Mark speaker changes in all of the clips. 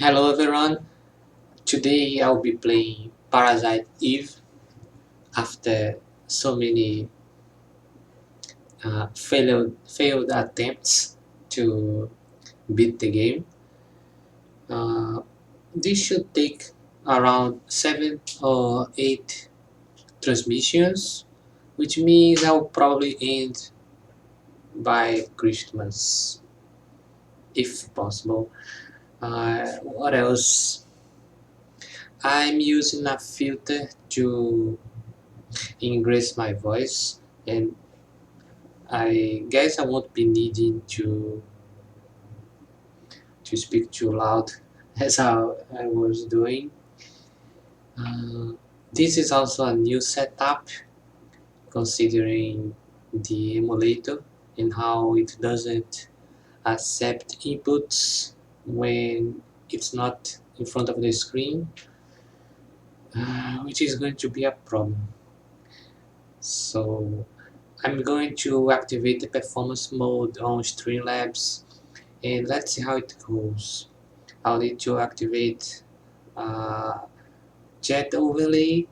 Speaker 1: Hello everyone, today I'll be playing Parasite Eve after so many failed attempts to beat the game. Uh, this should take around 7 or 8 transmissions, which means I'll probably end by Christmas, if possible. What else? I'm using a filter to increase my voice, and I guess I won't be needing to speak too loud as how I was doing. Uh, this is also a new setup considering the emulator and how it doesn't accept inputs when it's not in front of the screen, which is going to be a problem. So I'm going to activate the performance mode on Streamlabs and let's see how it goes. I'll need to activate uh, chat overlay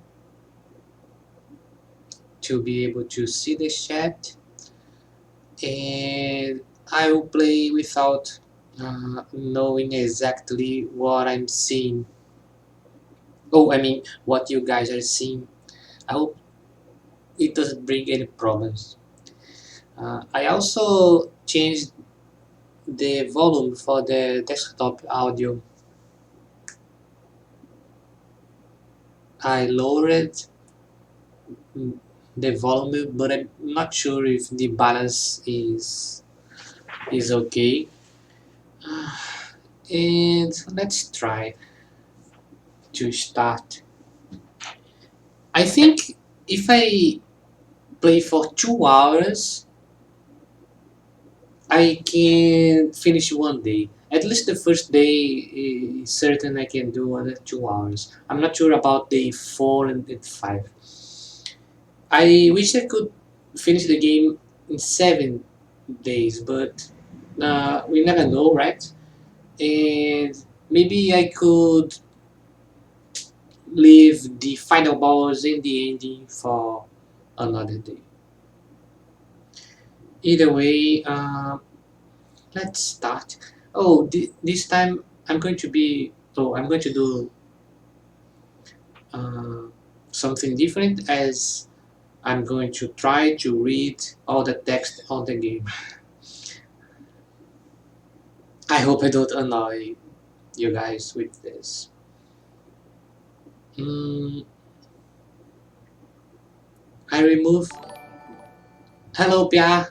Speaker 1: to be able to see the chat, and I will play without knowing exactly what I'm seeing. Oh, I mean, what you guys are seeing. I hope it doesn't bring any problems. I also changed the volume for the desktop audio. I lowered the volume, but I'm not sure if the balance is okay. And let's try to start. I think if I play for 2 hours, I can finish one day. At least the first day is certain I can do under 2 hours. I'm not sure about day 4 and 5. I wish I could finish the game in 7 days, but we never know, right? And maybe I could leave the final boss and the ending for another day. Either way, let's start. Oh, this time I'm going to do uh, something different as I'm going to try to read all the text on the game. I hope I don't annoy you guys with this. Mm, I remove. Hello, Pia.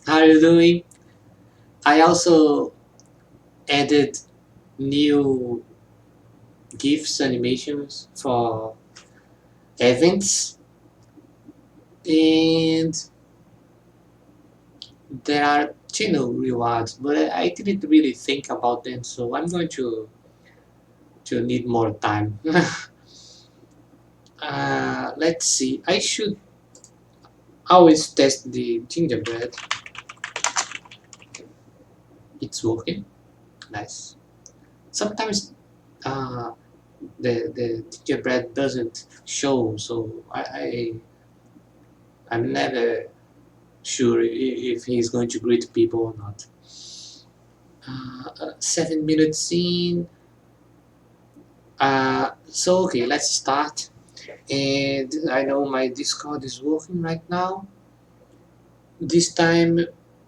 Speaker 1: How are you doing? I also added new GIFs animations for events, and there are channel rewards, but I didn't really think about them, so I'm going to need more time. Let's see. I should always test the gingerbread. It's working. Nice. Sometimes uh, the gingerbread doesn't show, so I'm never sure if he's going to greet people or not. 7 minutes in. So okay, let's start. And I know my Discord is working right now. This time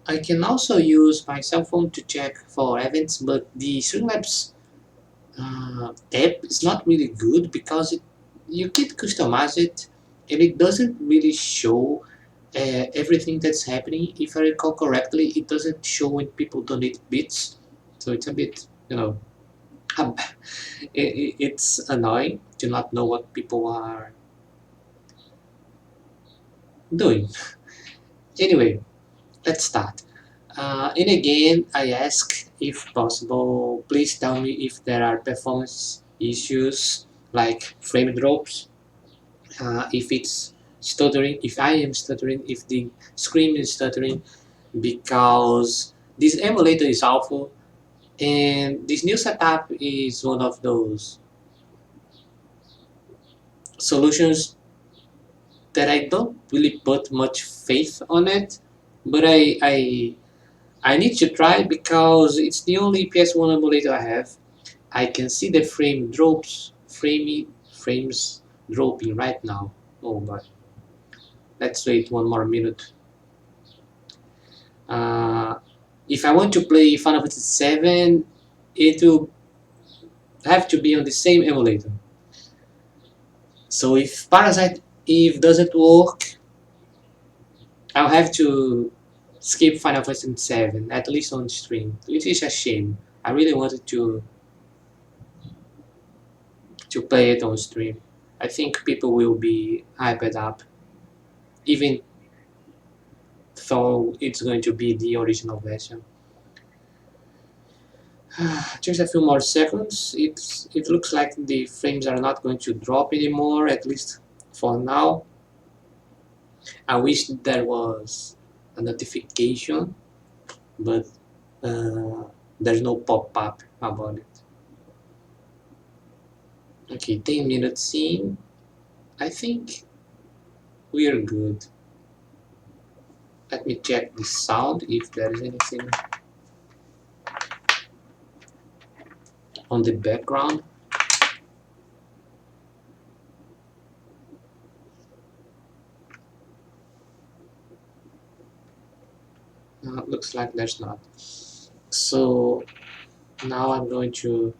Speaker 1: I can also use my cell phone to check for events, but the Streamlabs app is not really good because you can customize it and it doesn't really show everything that's happening. If I recall correctly, it doesn't show when people donate bits, so it's a bit, it's annoying to not know what people are doing. Anyway, let's start. And again, I ask if possible, please tell me if there are performance issues like frame drops, if it's stuttering, if I am stuttering, if the screen is stuttering, because this emulator is awful. And this new setup is one of those solutions that I don't really put much faith on it, but I need to try it because it's the only PS1 emulator I have. I can see the frames dropping right now. Oh, but let's wait one more minute. Uh, if I want to play Final Fantasy 7, it will have to be on the same emulator. So if Parasite Eve doesn't work, I'll have to skip Final Fantasy 7, at least on stream, which is a shame. I really wanted to play it on stream. I think people will be hyped up, even though it's going to be the original version. Just a few more seconds. It looks like the frames are not going to drop anymore, at least for now. I wish there was a notification, but uh, there's no pop-up about it. Okay, 10 minutes in. I think we are good. Let me check the sound if there is anything on the background. Looks like there's not. So now I'm going to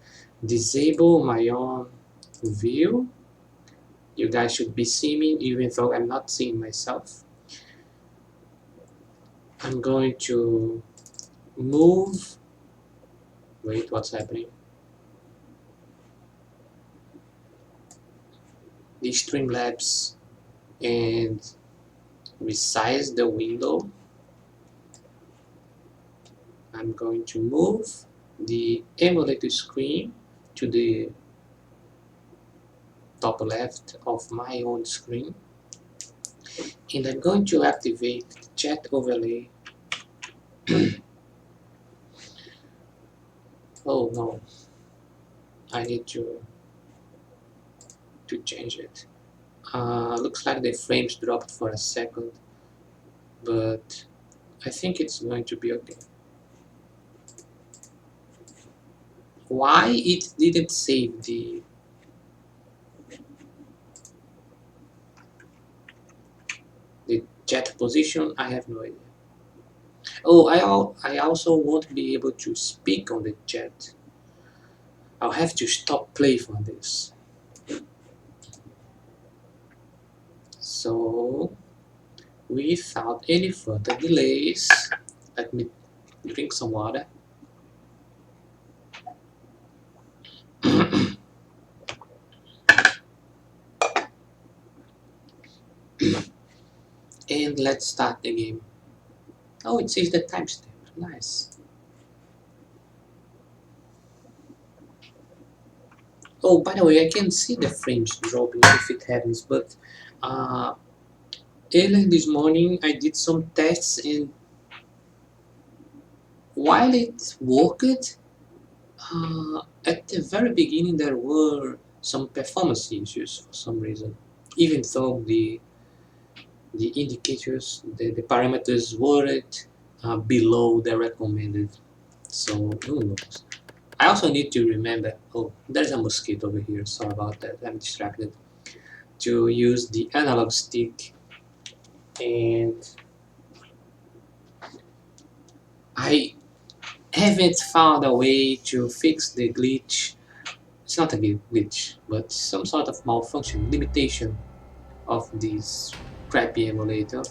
Speaker 1: disable my own view. You guys should be seeing me even though I'm not seeing myself. I'm going to move. Wait, what's happening? The Streamlabs and resize the window. I'm going to move the emulator screen to the top left of my own screen, and I'm going to activate the chat overlay. Oh no, I need to change it. Looks like the frames dropped for a second, but I think it's going to be okay. Why it didn't save the chat position, I have no idea. Oh, I also won't be able to speak on the chat. I'll have to stop play for this. So, without any further delays, let me drink some water. And let's start the game. Oh, it says the timestamp. Nice. Oh, by the way, I can see the frames dropping if it happens, but early this morning I did some tests, and while it worked, at the very beginning there were some performance issues for some reason, even though the indicators, the parameters weren't below the recommended. So who knows? I also need to remember, oh, there's a mosquito over here, sorry about that, I'm distracted, to use the analog stick, and I haven't found a way to fix the glitch. It's not a glitch, but some sort of malfunction, limitation of this crappy emulator,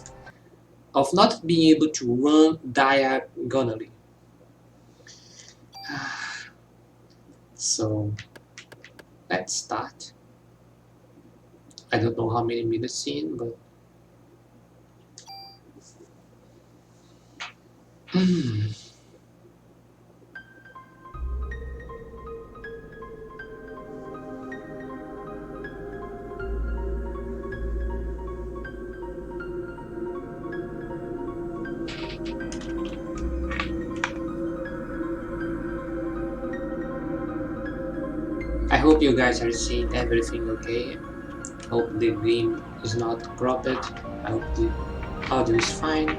Speaker 1: of not being able to run diagonally. So let's start. I don't know how many minutes in, but I hope you guys are seeing everything okay. Hope the game is not cropped. I hope the audio is fine.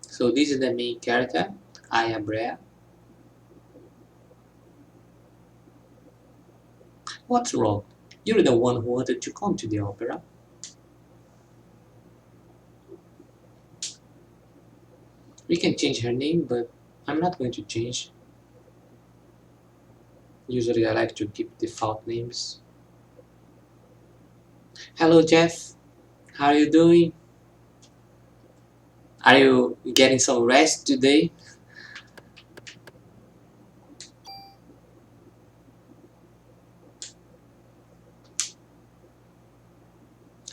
Speaker 1: So this is the main character, Aya Brea. What's wrong? You're the one who wanted to come to the opera. We can change her name, but I'm not going to change. Usually I like to keep default names. Hello Jeff, how are you doing? Are you getting some rest today?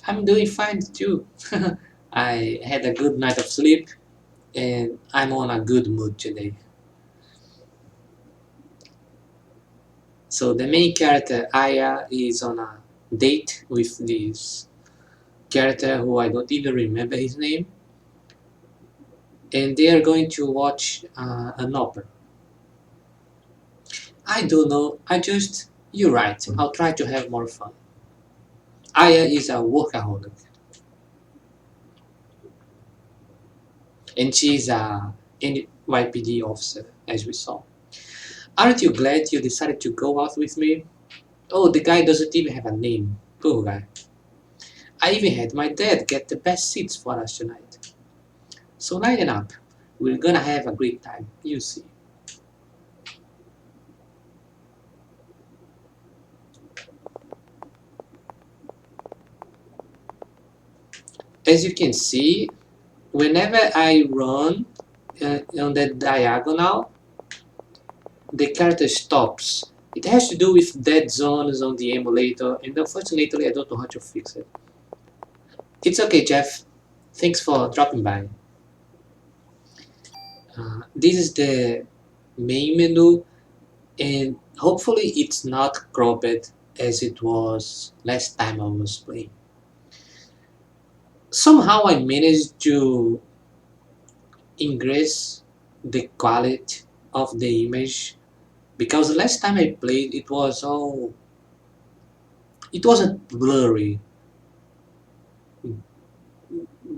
Speaker 1: I'm doing fine too. I had a good night of sleep and I'm on a good mood today. So the main character Aya is on a date with this character who I don't even remember his name, and they are going to watch an opera. I don't know, you're right, I'll try to have more fun. Aya is a workaholic, and she's a NYPD officer, as we saw. Aren't you glad you decided to go out with me? Oh, the guy doesn't even have a name. Poor guy. I even had my dad get the best seats for us tonight. So lighten up. We're gonna have a great time, you see. As you can see, whenever I run on the diagonal, the character stops. It has to do with dead zones on the emulator, and unfortunately I don't know how to fix it. It's okay, Jeff. Thanks for dropping by. This is the main menu, and hopefully it's not cropped as it was last time I was playing. Somehow I managed to increase the quality of the image because last time I played it wasn't blurry,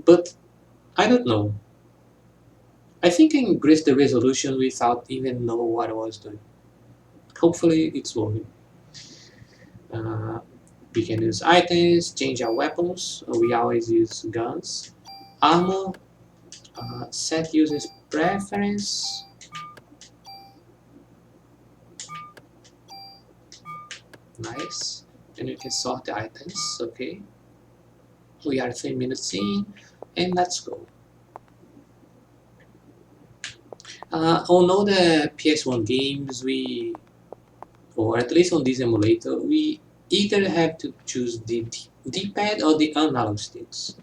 Speaker 1: but I don't know. I think I increased the resolution without even know what I was doing. Hopefully it's working. Uh, we can use items, change our weapons. We always use guns. Armor, set user's preference. Nice. And we can sort the items. Okay. We are 3 minutes in, and let's go. On all the PS1 games, or at least on this emulator, we either have to choose the D-pad or the analog sticks.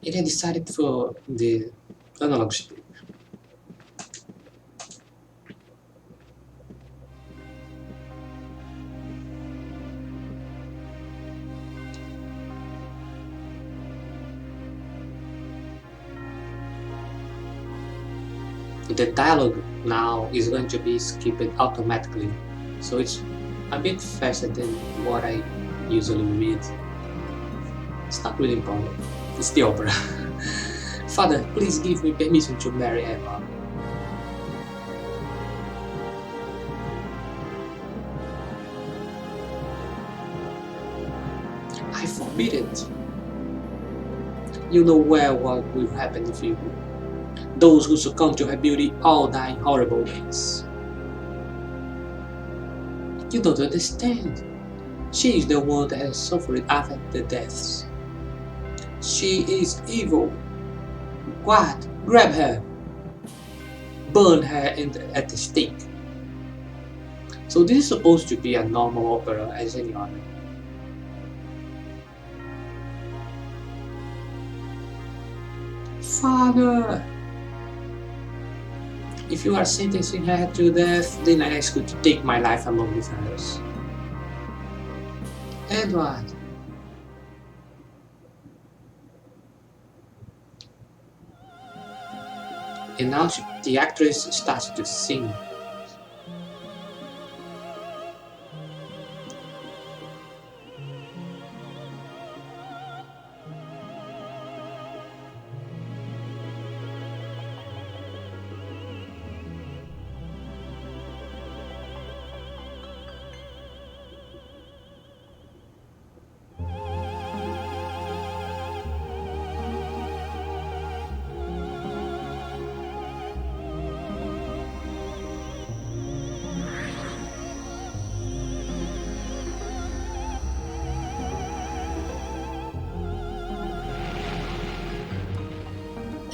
Speaker 1: And I decided for the analog stick. The dialogue now is going to be skipped automatically, so it's a bit faster than what I usually read. It's not really important. It's the opera. Father, please give me permission to marry Emma. I forbid it. You know well what will happen if you. Those who succumb to her beauty all die in horrible ways. You don't understand. She is the one that has suffered after the deaths. She is evil. What? Grab her. Burn her at the stake. So this is supposed to be a normal opera as any other. Father! If you are sentencing her to death, then I ask you to take my life along with hers. Edward! And now the actress starts to sing.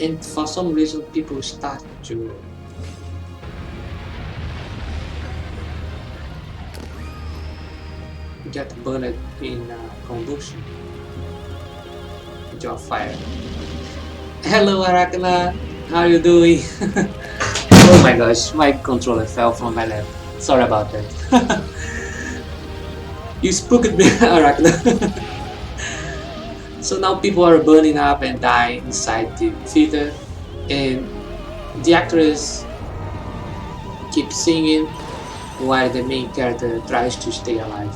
Speaker 1: And for some reason people start to get burned in combustion into a fire. Hello Arachna, how are you doing? Oh my gosh, my controller fell from my lap. Sorry about that. You spooked me, Arachna. So now people are burning up and dying inside the theater, and the actress keeps singing while the main character tries to stay alive.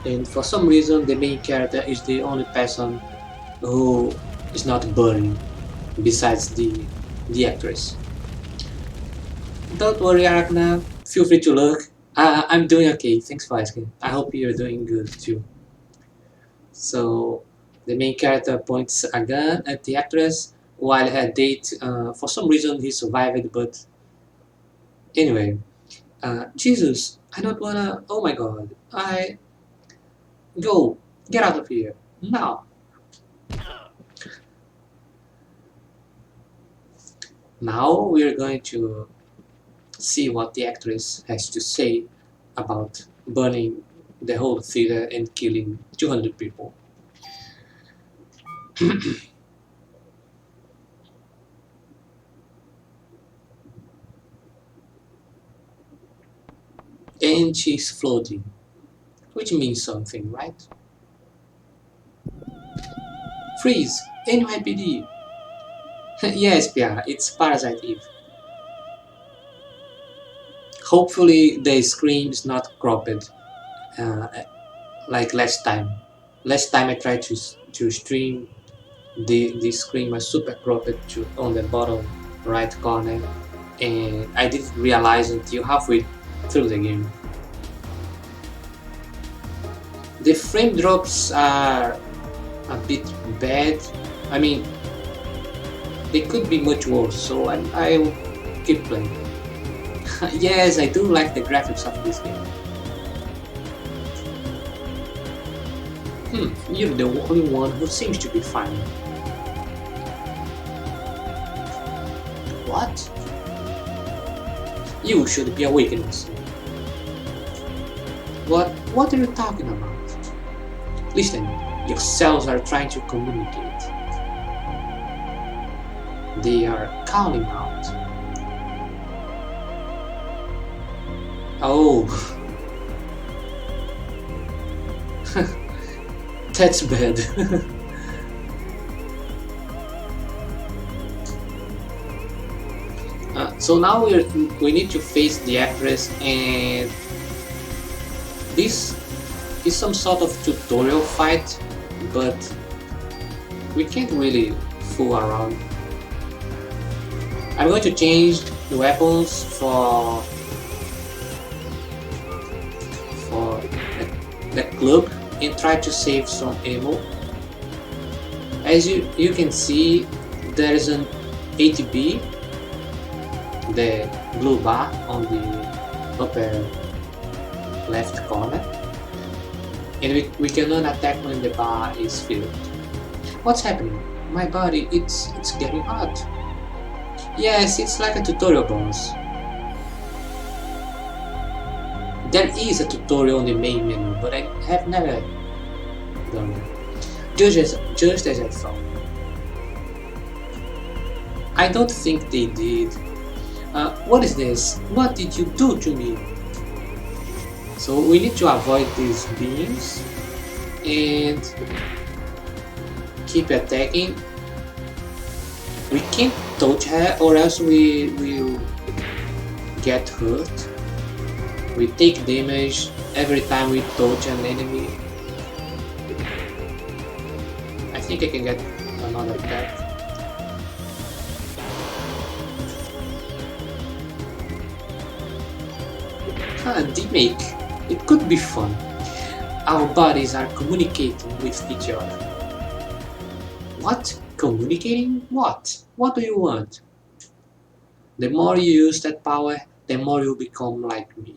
Speaker 1: And for some reason the main character is the only person who is not burning besides the actress. Don't worry Arachna, feel free to look. I'm doing okay, thanks for asking. I hope you're doing good too. So the main character points a gun at the actress while her date, for some reason he survived, but anyway. Jesus, I don't wanna, oh my god, go, get out of here, now. Now we're going to see what the actress has to say about burning the whole theater and killing 200 people. And she's floating, which means something, right? Freeze! NYPD! Yes, Pia, it's Parasite Eve. Hopefully the screen is not cropped uh, like last time. Last time I tried to stream, the screen was super cropped on the bottom right corner, and I didn't realize until halfway through the game. The frame drops are a bit bad. I mean, they could be much worse, so I'll keep playing. Yes, I do like the graphics of this game. You're the only one who seems to be fine. What? You should be awakening soon. What are you talking about? Listen, your cells are trying to communicate. They are calling out. Oh. That's bad. So now we need to face the actress, and this is some sort of tutorial fight, but we can't really fool around. I'm going to change the weapons for the club and try to save some ammo. As you can see, there is an ATB, the blue bar on the upper left corner, and we cannot attack when the bar is filled. What's happening? My body, it's getting hot. Yes, it's like a tutorial boss. There is a tutorial on the main menu, but I have never done it. Just as I thought. I don't think they did. What is this? What did you do to me? So we need to avoid these beams and keep attacking. We can't touch her or else we will get hurt. We take damage every time we touch an enemy. I think I can get another attack. Remake. It could be fun. Our bodies are communicating with each other. What? Communicating? What? What do you want? The more you use that power, the more you become like me.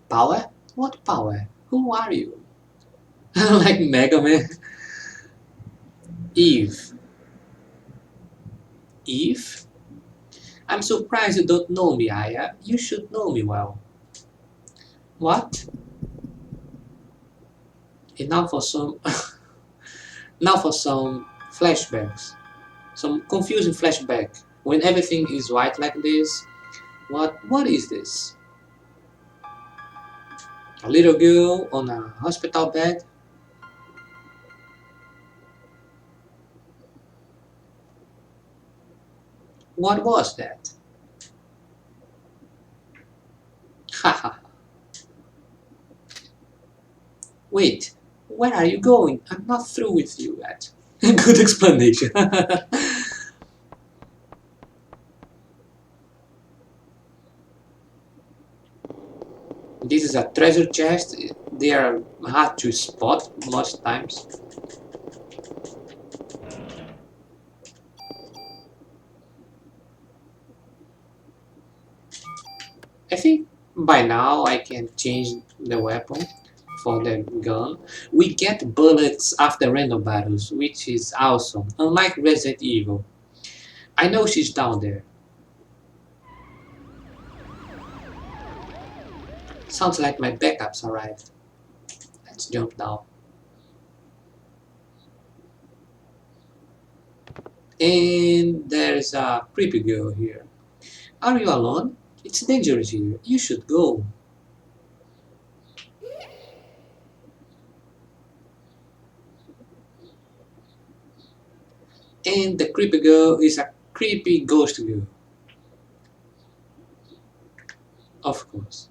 Speaker 1: Power? What power? Who are you? Like Mega Man. Eve. Eve? I'm surprised you don't know me, Aya. You should know me well. What? And now for some now for some flashbacks. Some confusing flashback. When everything is white like this, what is this? A little girl on a hospital bed? What was that? Haha. Wait, where are you going? I'm not through with you yet. Good explanation. This is a treasure chest. They are hard to spot most times. I think by now I can change the weapon for the gun. We get bullets after random battles, which is awesome, unlike Resident Evil. I know she's down there. Sounds like my backups arrived. Let's jump down. And there's a creepy girl here. Are you alone? It's dangerous here. You should go. And the creepy girl is a creepy ghost girl. Of course.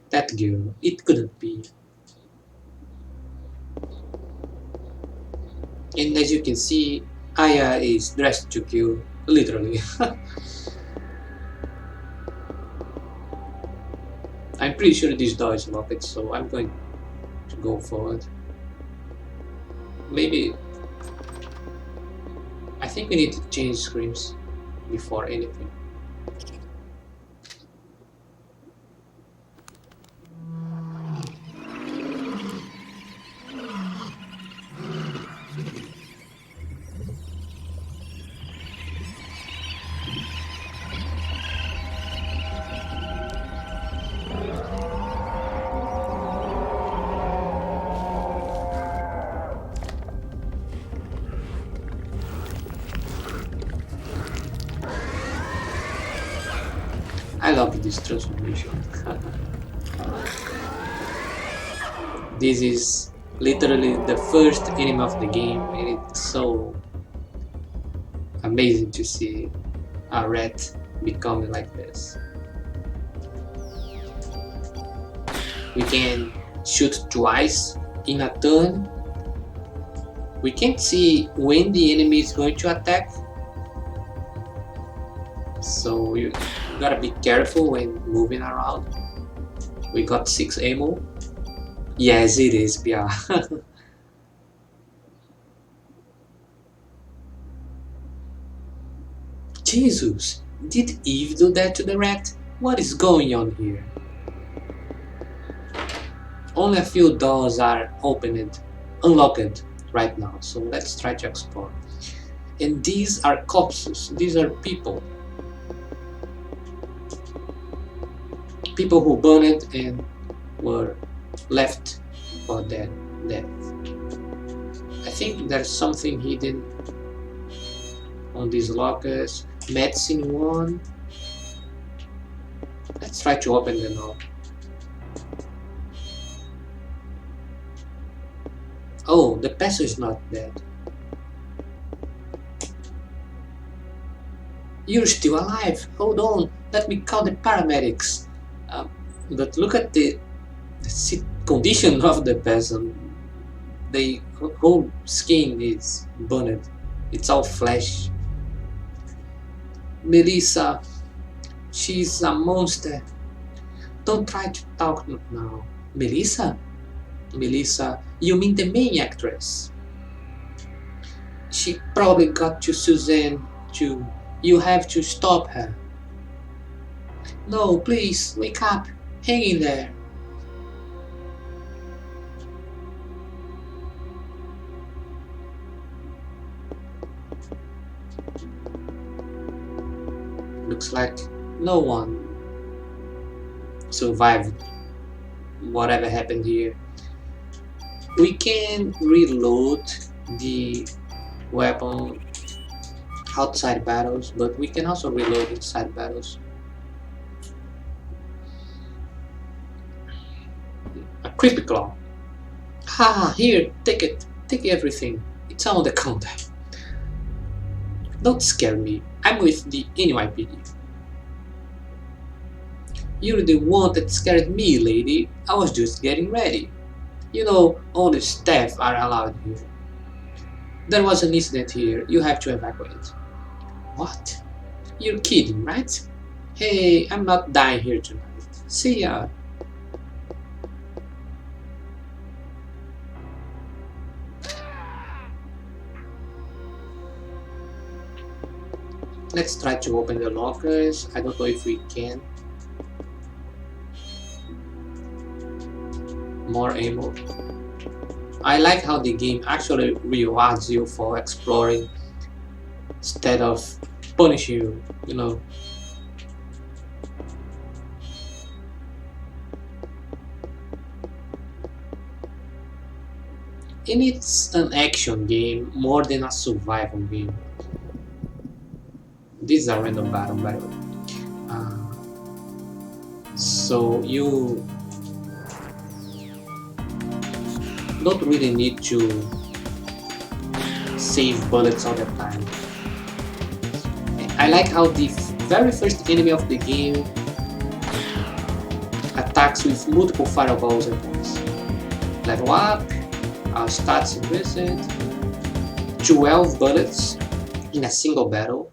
Speaker 1: That girl. It couldn't be. And as you can see, Aya is dressed to kill, literally. I'm pretty sure this door is locked, so I'm going to go forward. Maybe... I think we need to change screens before anything. I love this transformation. This is literally the first enemy of the game, and it's so amazing to see a rat becoming like this. We can shoot twice in a turn. We can't see when the enemy is going to attack, so you gotta be careful when moving around. We got 6 ammo. Yes, it is, yeah. Jesus, did Eve do that to the rat? What is going on here? Only a few doors are opened, unlocked right now, so let's try to explore. And these are corpses, these are people. People who burned and were left for dead. I think there's something hidden on these lockers. Medicine one. Let's try to open them now. Oh, the peasant is not dead. You're still alive. Hold on. Let me call the paramedics. But look at the condition of the peasant. The whole skin is burned. It's all flesh. Melissa, she's a monster. Don't try to talk now. Melissa? Melissa, you mean the main actress? She probably got to Suzanne too. You have to stop her. No, please, wake up. Hang in there. Looks like no one survived whatever happened here. We can reload the weapon outside battles, but we can also reload inside battles. A creepy claw. Ha! Here, take it. Take everything. It's on the counter. Don't scare me. I'm with the NYPD. You're the one that scared me, lady. I was just getting ready. You know, only staff are allowed here. There was an incident here. You have to evacuate. What? You're kidding, right? Hey, I'm not dying here tonight. See ya. Let's try to open the lockers. I don't know if we can. More ammo. I like how the game actually rewards you for exploring instead of punishing you, you know. And it's an action game more than a survival game. This is a random battle, by the way. So you don't really need to save bullets all the time. I like how the very first enemy of the game attacks with multiple fireballs at once. Level up, our stats increased, 12 bullets in a single battle.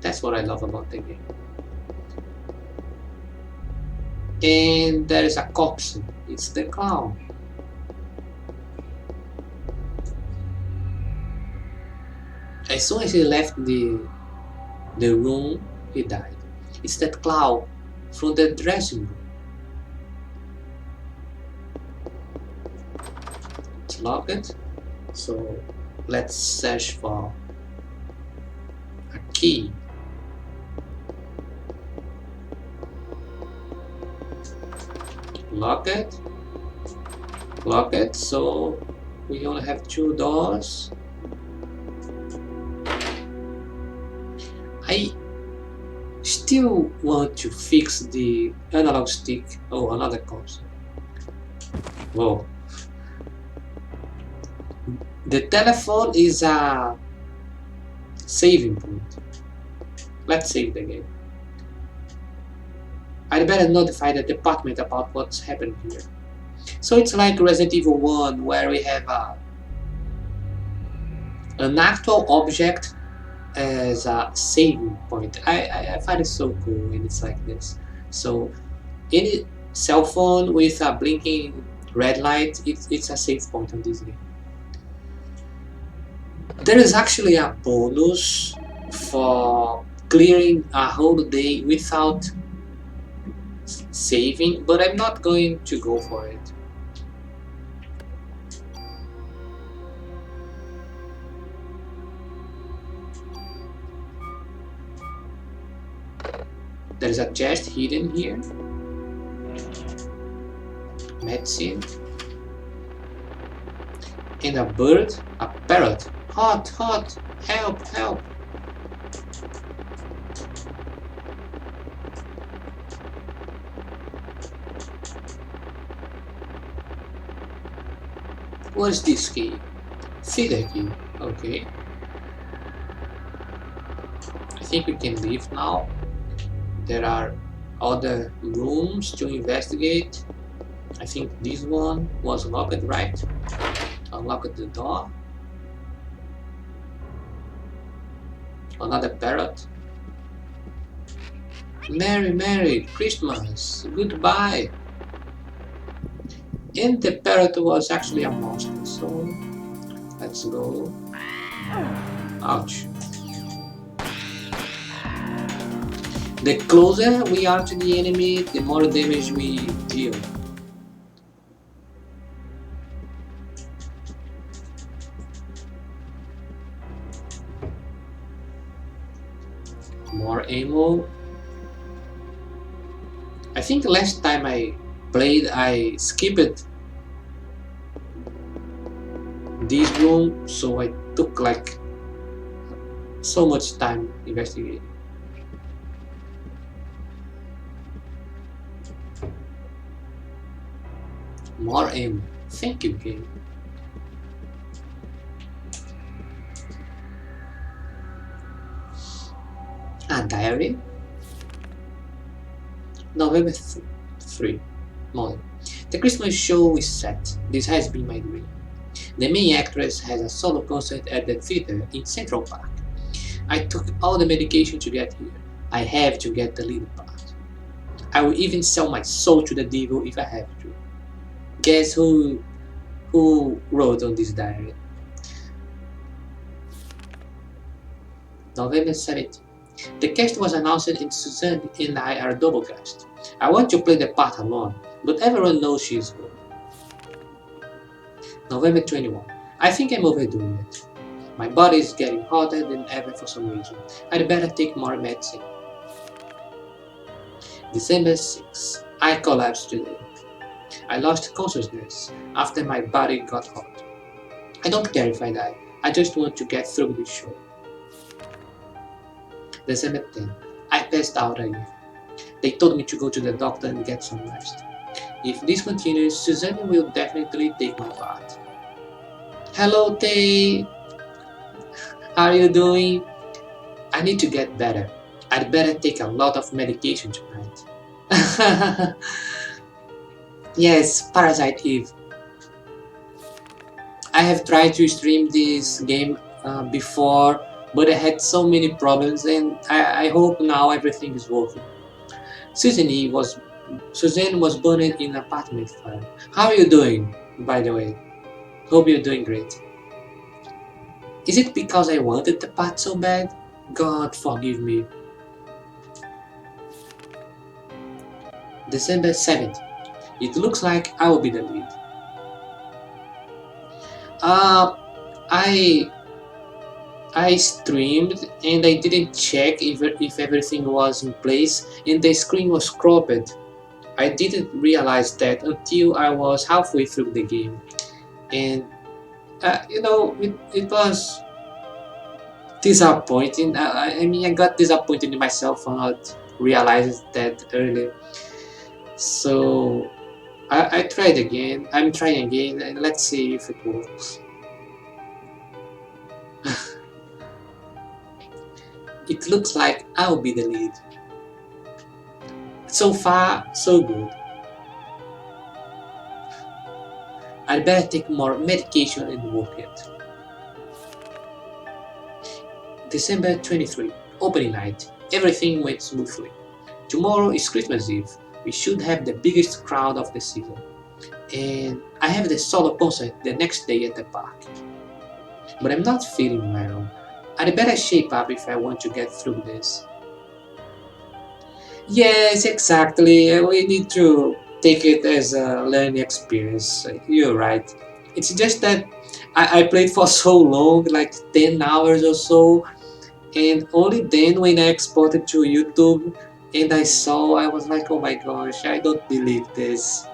Speaker 1: That's what I love about the game. And there is a corpse. It's the clown. As soon as he left the room, he died. It's that clown from the dressing room. It's locked, so let's search for a key. Lock it, so we only have 2 doors. I still want to fix the analog stick. Oh, another corpse. Whoa. The telephone is a saving point. Let's save the game. I'd better notify the department about what's happened here. So it's like Resident Evil 1, where we have an actual object as a saving point. I find it so cool when it's like this. So any cell phone with a blinking red light, it's a save point on this game. There is actually a bonus for clearing a whole day without saving, but I'm not going to go for it. There's a chest hidden here. Medicine. And a bird, a parrot. Hot, hot, help, help. What's this key? Feeder key. Okay. I think we can leave now. There are other rooms to investigate. I think this one was locked, right? Unlock the door. Another parrot. Merry Christmas. Goodbye. And the parrot was actually a monster, so let's go. Ouch. The closer we are to the enemy, the more damage we deal. More ammo. I think last time I played, I skipped this room, so I took like so much time investigating. More ammo. Thank you, game. A diary. November 3 morning. The Christmas show is set. This has been my dream. The main actress has a solo concert at the theater in Central Park. I took all the medication to get here. I have to get the lead part. I will even sell my soul to the devil if I have to. Guess who wrote on this diary? November 17th. The cast was announced and Suzanne and I are double cast. I want to play the part alone, but everyone knows she is good. November 21. I think I'm overdoing it. My body is getting hotter than ever for some reason. I'd better take more medicine. December 6. I collapsed today. I lost consciousness after my body got hot. I don't care if I die. I just want to get through this show. December 10. I passed out again. They told me to go to the doctor and get some rest. If this continues, Suzanne will definitely take my part. Hello, Tay. How are you doing? I need to get better. I'd better take a lot of medication tonight. Yes, Parasite Eve. I have tried to stream this game before, but I had so many problems, and I hope now everything is working. Suzanne was burned in an apartment fire. How are you doing, by the way? Hope you're doing great. Is it because I wanted the part so bad? God forgive me. December 7th. It looks like I will be the lead. I streamed and I didn't check if everything was in place and the screen was cropped. I didn't realize that until I was halfway through the game, and it was disappointing. I mean, I got disappointed in myself for not realizing that earlier. So I tried again. I'm trying again, and let's see if it works. It looks like I'll be the lead. So far, so good. I'd better take more medication and work it. December 23, opening night. Everything went smoothly. Tomorrow is Christmas Eve. We should have the biggest crowd of the season. And I have the solo concert the next day at the park. But I'm not feeling well. I'd better shape up if I want to get through this. Yes, exactly. We need to take it as a learning experience. You're right. It's just that I played for so long, like 10 hours or so, and only then when I exported to YouTube and I saw, I was like, oh my gosh, I don't believe this.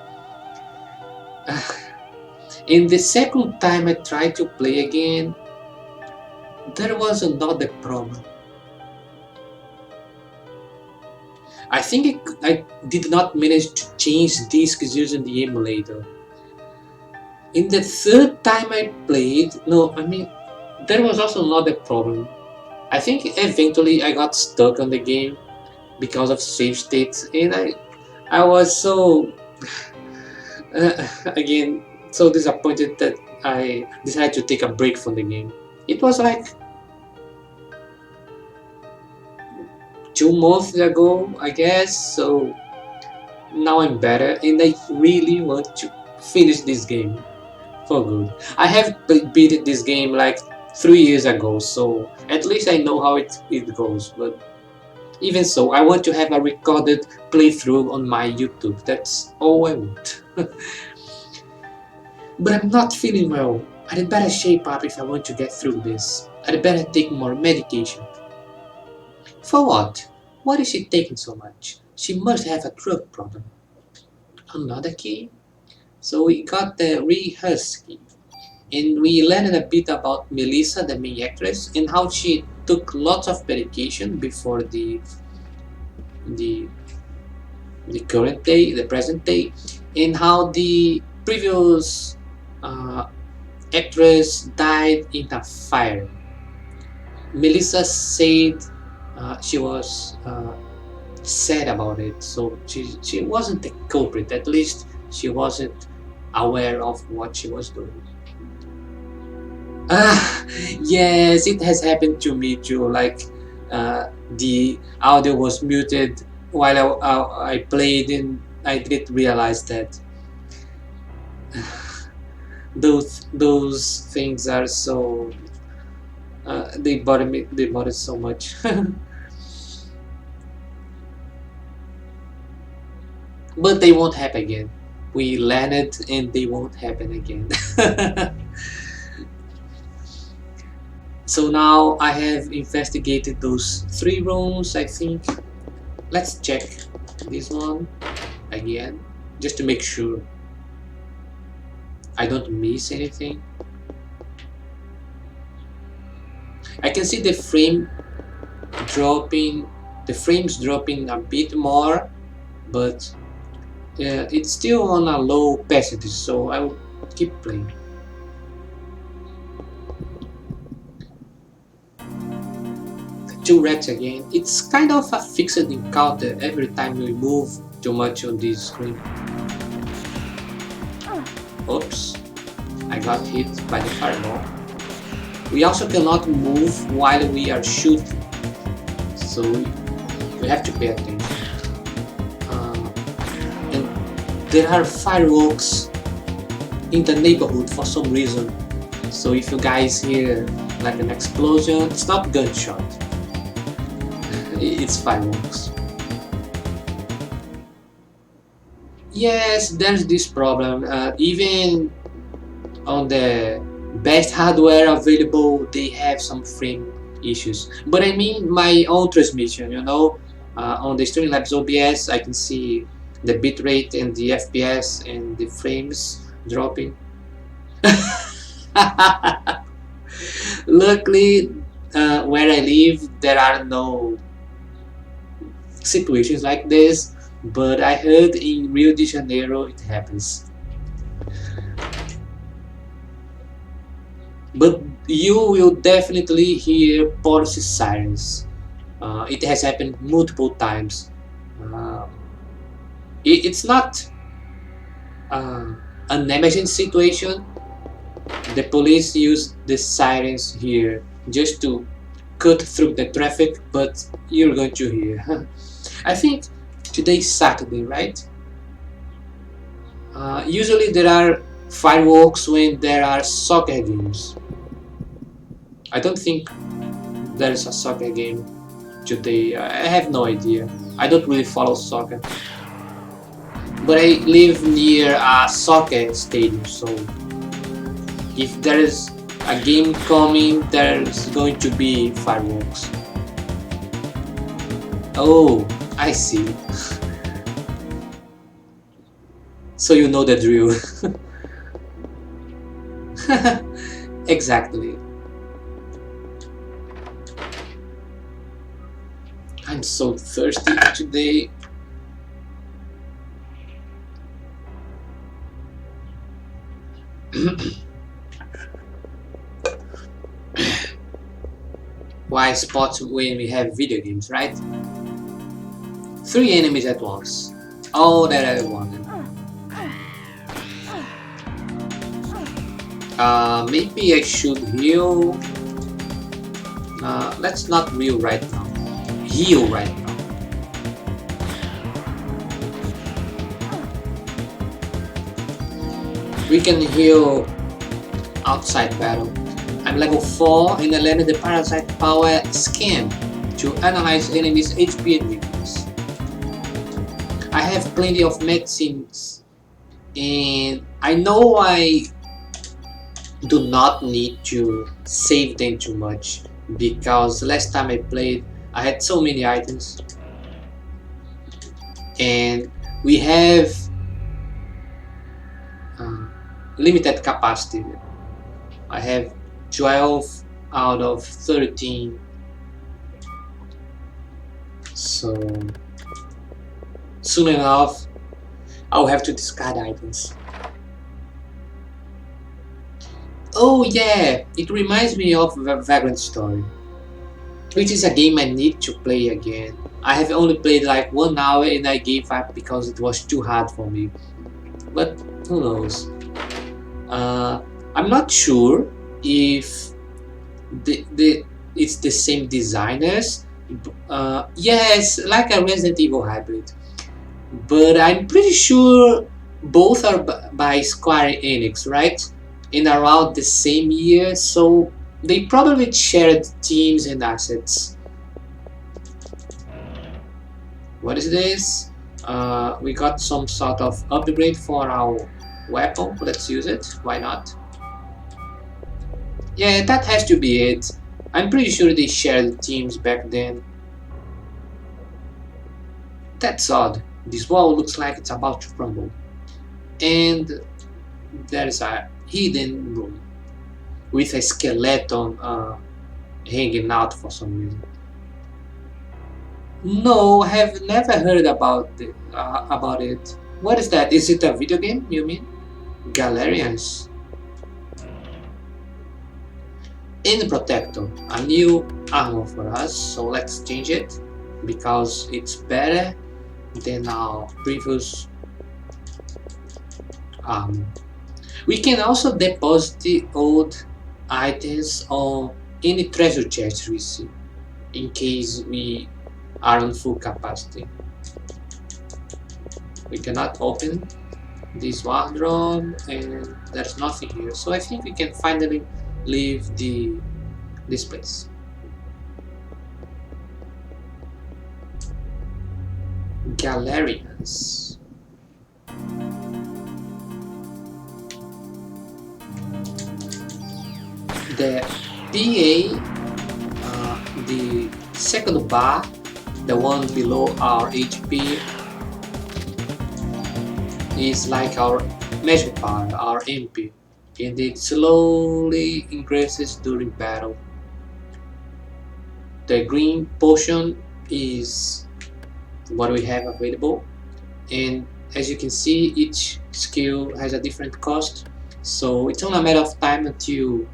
Speaker 1: And the second time I tried to play again, there was another problem. I think I did not manage to change discs using the emulator. In the third time I played, no, I mean, there was also another problem. I think eventually I got stuck on the game because of save states, and I was so again so disappointed that I decided to take a break from the game. It was like 2 months ago, I guess. So now I'm better, and I really want to finish this game for good. I have beaten this game like 3 years ago, so at least I know how it goes. But even so, I want to have a recorded playthrough on my YouTube. That's all I want. But I'm not feeling well. I'd better shape up if I want to get through this. I'd better take more medication. For what? Why is she taking so much? She must have a drug problem. Another key? So we got the rehearse key. And we learned a bit about Melissa, the main actress, and how she took lots of medication before the the current day, the present day, and how the previous uh, actress died in a fire. Melissa said she was sad about it, so she wasn't the culprit. At least she wasn't aware of what she was doing. Ah, yes, it has happened to me too. Like the audio was muted while I played, and I did realize that those things are so they bother me. They bother so much. But they won't happen again. We landed, and they won't happen again. So now I have investigated those 3 rooms. I think. Let's check this one again, just to make sure I don't miss anything. I can see dropping, the frames dropping a bit more, but it's still on a low percentage, so I will keep playing. The 2 rats again. It's kind of a fixed encounter every time we move too much on this screen. Oops, I got hit by the fireball. We also cannot move while we are shooting, so we have to pay attention. And there are fireworks in the neighborhood for some reason. So if you guys hear like an explosion, it's not gunshot. It's fireworks. Yes, there's this problem. Even on the best hardware available, they have some frame issues. But I mean my own transmission, on the Streamlabs OBS, I can see the bitrate and the FPS and the frames dropping. Luckily, where I live, there are no situations like this, but I heard in Rio de Janeiro it happens. But you will definitely hear policy sirens. It has happened multiple times. Uh, it's not an emergency situation. The police use the sirens here just to cut through the traffic, but you're going to hear. I think today's Saturday, right? Usually there are fireworks when there are soccer games. I don't think there is a soccer game today. I have no idea. I don't really follow soccer. But I live near a soccer stadium, so if there is a game coming, there's going to be fireworks. Oh, I see. So you know the drill. Exactly. I'm so thirsty today. Why spot when we have video games, right? 3 enemies at once. All that I wanted. Maybe I should heal. Let's not heal right now. Heal right now. We can heal outside battle. I'm level 4 and I landed the Parasite Power scan to analyze enemies' HP and weakness. I have plenty of medicines and I know I do not need to save them too much because last time I played I had so many items and we have limited capacity. I have 12 out of 13, so soon enough I'll have to discard items. Oh yeah, it reminds me of Vagrant Story, which is a game I need to play again. I have only played like 1 hour and I gave up because it was too hard for me, but who knows. I'm not sure if it's the same designers. Yes, like a Resident Evil hybrid, but I'm pretty sure both are by Square Enix, right? In around the same year, so they probably shared teams and assets. What is this? We got some sort of upgrade for our weapon. Let's use it. Why not? Yeah, that has to be it. I'm pretty sure they shared teams back then. That's odd. This wall looks like it's about to crumble. And there's a hidden room with a skeleton hanging out for some reason. No, I have never heard about it. What is that? Is it a video game, you mean? Galerians. In Protector, a new armor for us, so let's change it because it's better than our previous armor. We can also deposit the old items on any treasure chest we see in case we are on full capacity. We cannot open this wardrobe and there's nothing here, so I think we can finally leave this place. Galerians. The PA, the second bar, the one below our HP, is like our magic bar, our MP, and it slowly increases during battle. The green potion is what we have available, and as you can see, each skill has a different cost, so it's only a matter of time until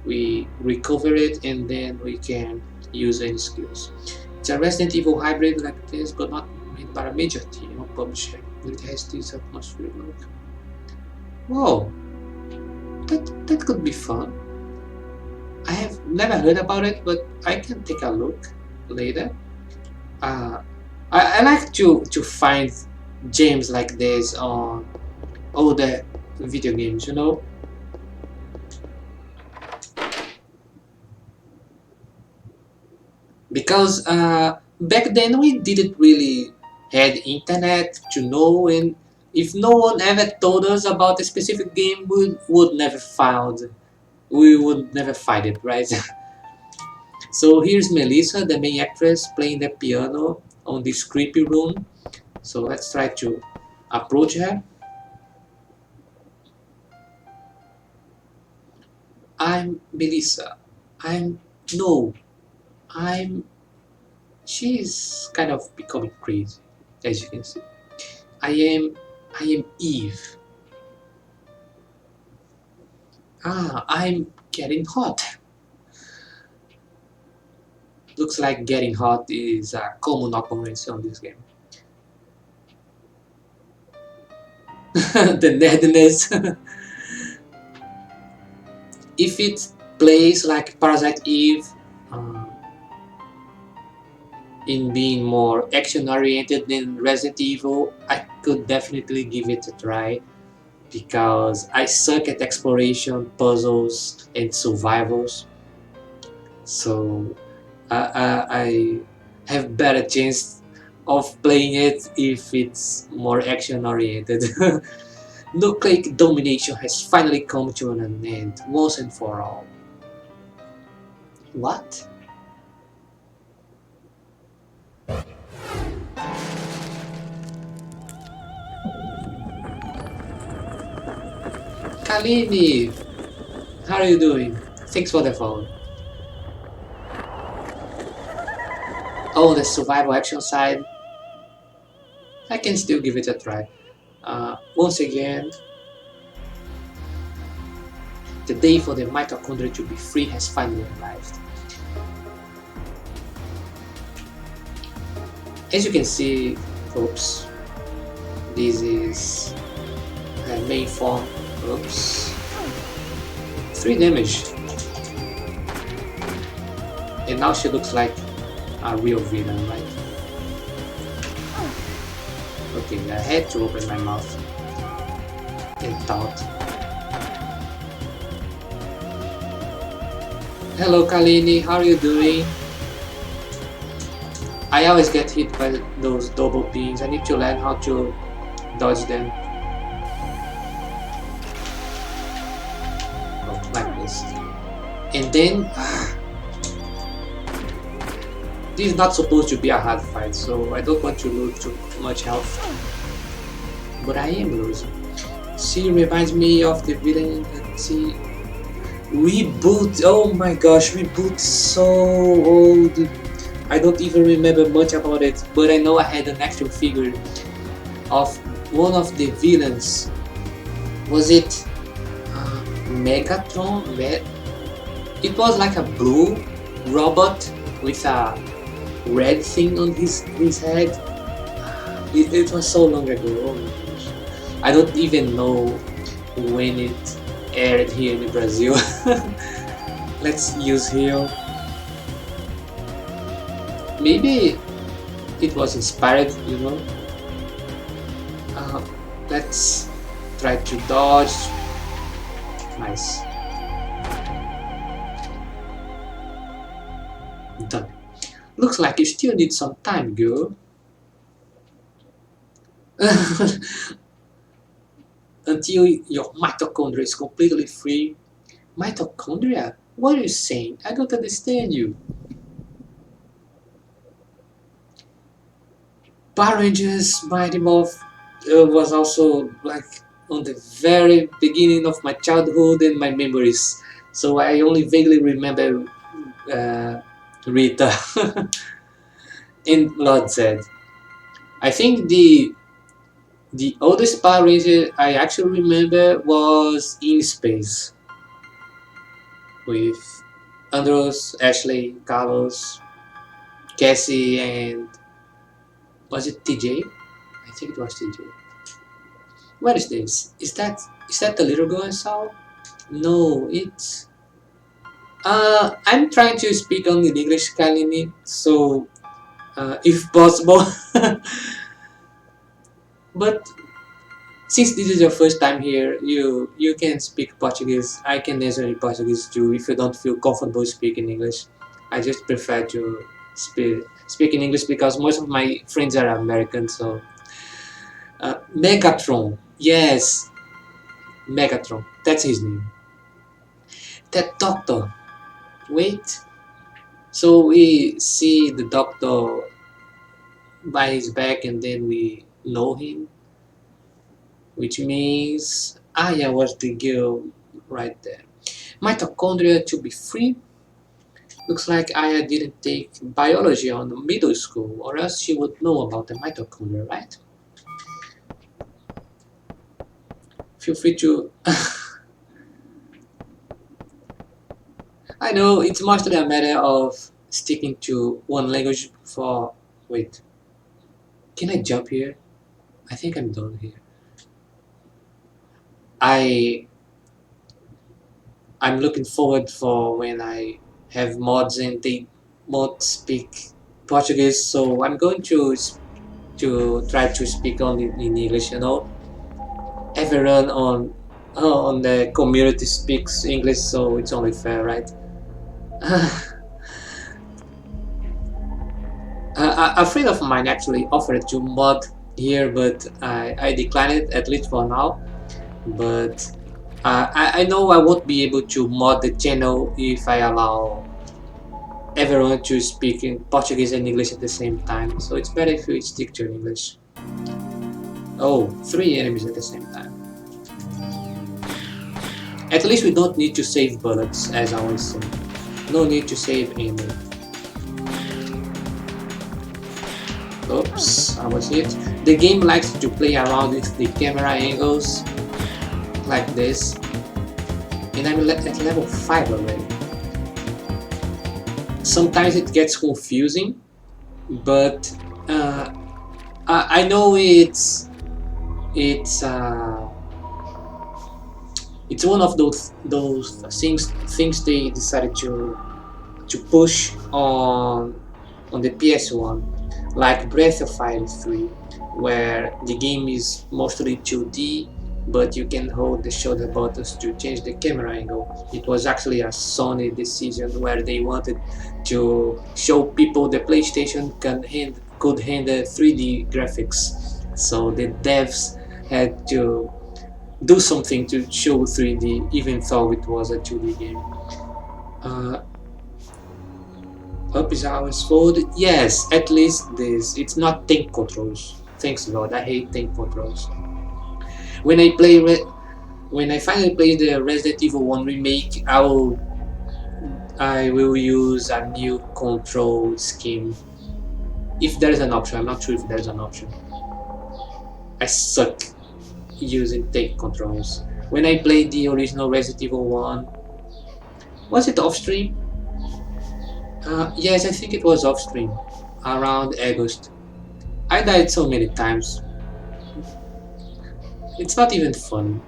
Speaker 1: we recover it and then we can use any skills. It's a Resident Evil hybrid like this, but not made by a major team or publisher. It has this atmospheric look. Whoa, that could be fun. I have never heard about it, but I can take a look later. I like to find gems like this on all the video games, you know. Because Back then we didn't really had internet to know, and if no one ever told us about a specific game, we would never find it, right? So here's Melissa, the main actress, playing the piano on this creepy room. So let's try to approach her. I'm Melissa. I'm no. I'm she's kind of becoming crazy, as you can see. I am I am Eve. I'm getting hot. Looks like getting hot is a common occurrence on this game. The nerdiness. If it plays like Parasite Eve, uh, in being more action oriented than Resident Evil, I could definitely give it a try because I suck at exploration, puzzles, and survivals. So I have better chance of playing it if it's more action oriented. Nucleic domination has finally come to an end once and for all. What? Kalini, how are you doing? Thanks for the follow. Oh, the survival action side, I can still give it a try. Once again, the day for the mitochondria to be free has finally arrived. As you can see, oops, this is her main form. Oops, 3 damage. And now she looks like a real villain, right? Okay, I had to open my mouth and thought. Hello Kalini, how are you doing? I always get hit by those double beams. I need to learn how to dodge them. Oh, like this. And then this is not supposed to be a hard fight, so I don't want to lose too much health. But I am losing. She reminds me of the villain. Let's see. Reboot. Oh my gosh, Reboot is so old. I don't even remember much about it, but I know I had an action figure of one of the villains. Was it Megatron? It was like a blue robot with a red thing on his head. It was so long ago. Oh my gosh. I don't even know when it aired here in Brazil. Let's use here. Maybe it was inspired, you know. Let's try to dodge. Nice. Done. Looks like you still need some time, girl. Until your mitochondria is completely free. Mitochondria? What are you saying? I don't understand you. Power Rangers Mighty Morph was also like on the very beginning of my childhood and my memories. So I only vaguely remember Rita and Lord Zed. I think the oldest Power Ranger I actually remember was In Space with Andros, Ashley, Carlos, Cassie, and was it TJ? I think it was TJ. What is this? Is that the little girl I saw? No, it's. I'm trying to speak only in English, Kalini. So, if possible, but since this is your first time here, you can speak Portuguese. I can answer in Portuguese too if you don't feel comfortable speaking English. I just prefer to speaking English because most of my friends are American. So Megatron, yes, Megatron. That's his name. That doctor. Wait. So we see the doctor by his back, and then we know him, which means Aya was the girl right there. Mitochondria to be free. Looks like Aya didn't take biology on middle school, or else she would know about the mitochondria, right? Feel free to. I know it's mostly a matter of sticking to one language for. Wait, can I jump here? I think I'm done here. I I'm looking forward for when I have mods and they mod speak Portuguese. So I'm going to try to speak only in English. Everyone on the community speaks English, so it's only fair, right? A friend of mine actually offered to mod here, but I declined it, at least for now. But I know I won't be able to mod the channel if I allow everyone to speak in Portuguese and English at the same time. So it's better if we stick to English. Oh, three enemies at the same time. At least we don't need to save bullets, as I always say. No need to save ammo. Oops, I was hit. The game likes to play around with the camera angles like this. And I'm at level 5 already. Sometimes it gets confusing, but I know it's it's one of those things they decided to push on the PS1, like Breath of Fire 3, where the game is mostly 2D, but you can hold the shoulder buttons to change the camera angle. It was actually a Sony decision where they wanted to show people the PlayStation could handle 3D graphics. So the devs had to do something to show 3D, even though it was a 2D game. Uh, Up is always folded. Yes, at least this. It's not tank controls. Thanks God, I hate tank controls. When I play, when I finally play the Resident Evil 1 remake, I will use a new control scheme. If there is an option, I'm not sure if there's an option. I suck using tank controls. When I played the original Resident Evil 1, was it off stream? Yes, I think it was off stream, around August. I died so many times. It's not even fun.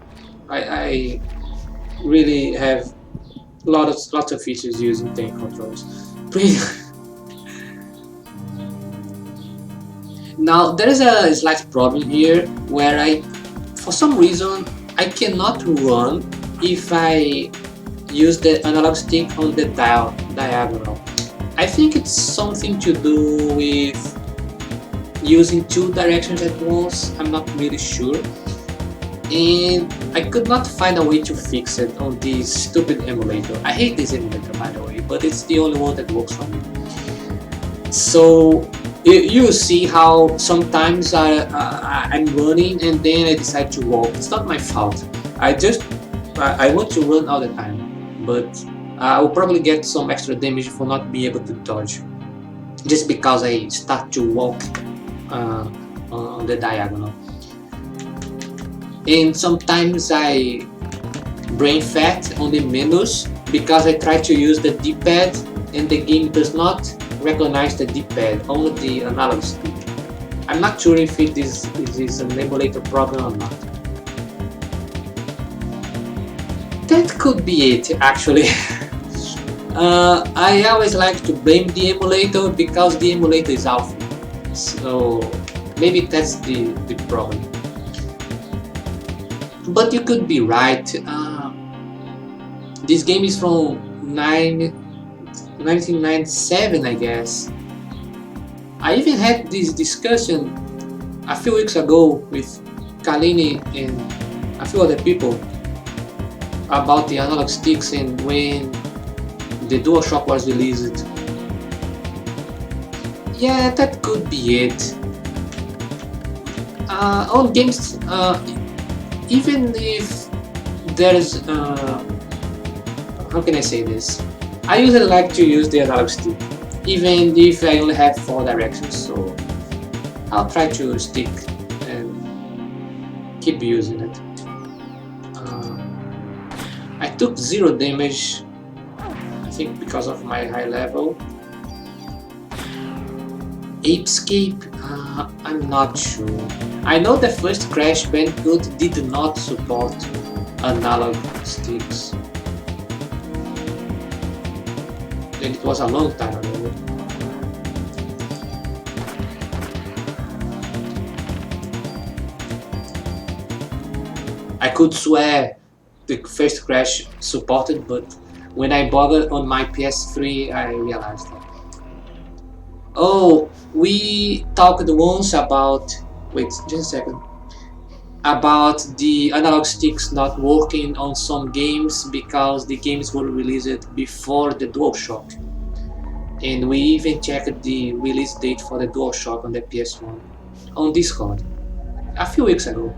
Speaker 1: I really have lots of features using tank controls. Now there is a slight problem here where for some reason, I cannot run if I use the analog stick on the diagonal. I think it's something to do with using two directions at once. I'm not really sure. And I could not find a way to fix it on this stupid emulator. I hate this emulator, by the way, but it's the only one that works for me. So you see how sometimes I'm running and then I decide to walk. It's not my fault. I want to run all the time, but I will probably get some extra damage for not being able to dodge, just because I start to walk on the diagonal. And sometimes I brain fat on the menus because I try to use the D-pad and the game does not recognize the D-pad, only the analog stick. I'm not sure if it is an emulator problem or not. That could be it, actually. I always like to blame the emulator because the emulator is awful. So maybe that's the problem. But you could be right. This game is from 1997, I guess. I even had this discussion a few weeks ago with Kalini and a few other people about the analog sticks and when the DualShock was released. Yeah, that could be it. On games, even if there's, how can I say this? I usually like to use the analog stick, even if I only have 4 directions, so I'll try to stick and keep using it. I took 0 damage, I think because of my high level. Apescape? I'm not sure. I know the first Crash Bandicoot did not support analog sticks. And it was a long time ago. I could swear the first Crash supported, but when I bought on my PS3, I realized that. Oh, we talked once about. Wait, just a second. About the analog sticks not working on some games because the games were released before the DualShock. And we even checked the release date for the DualShock on the PS1 on Discord a few weeks ago.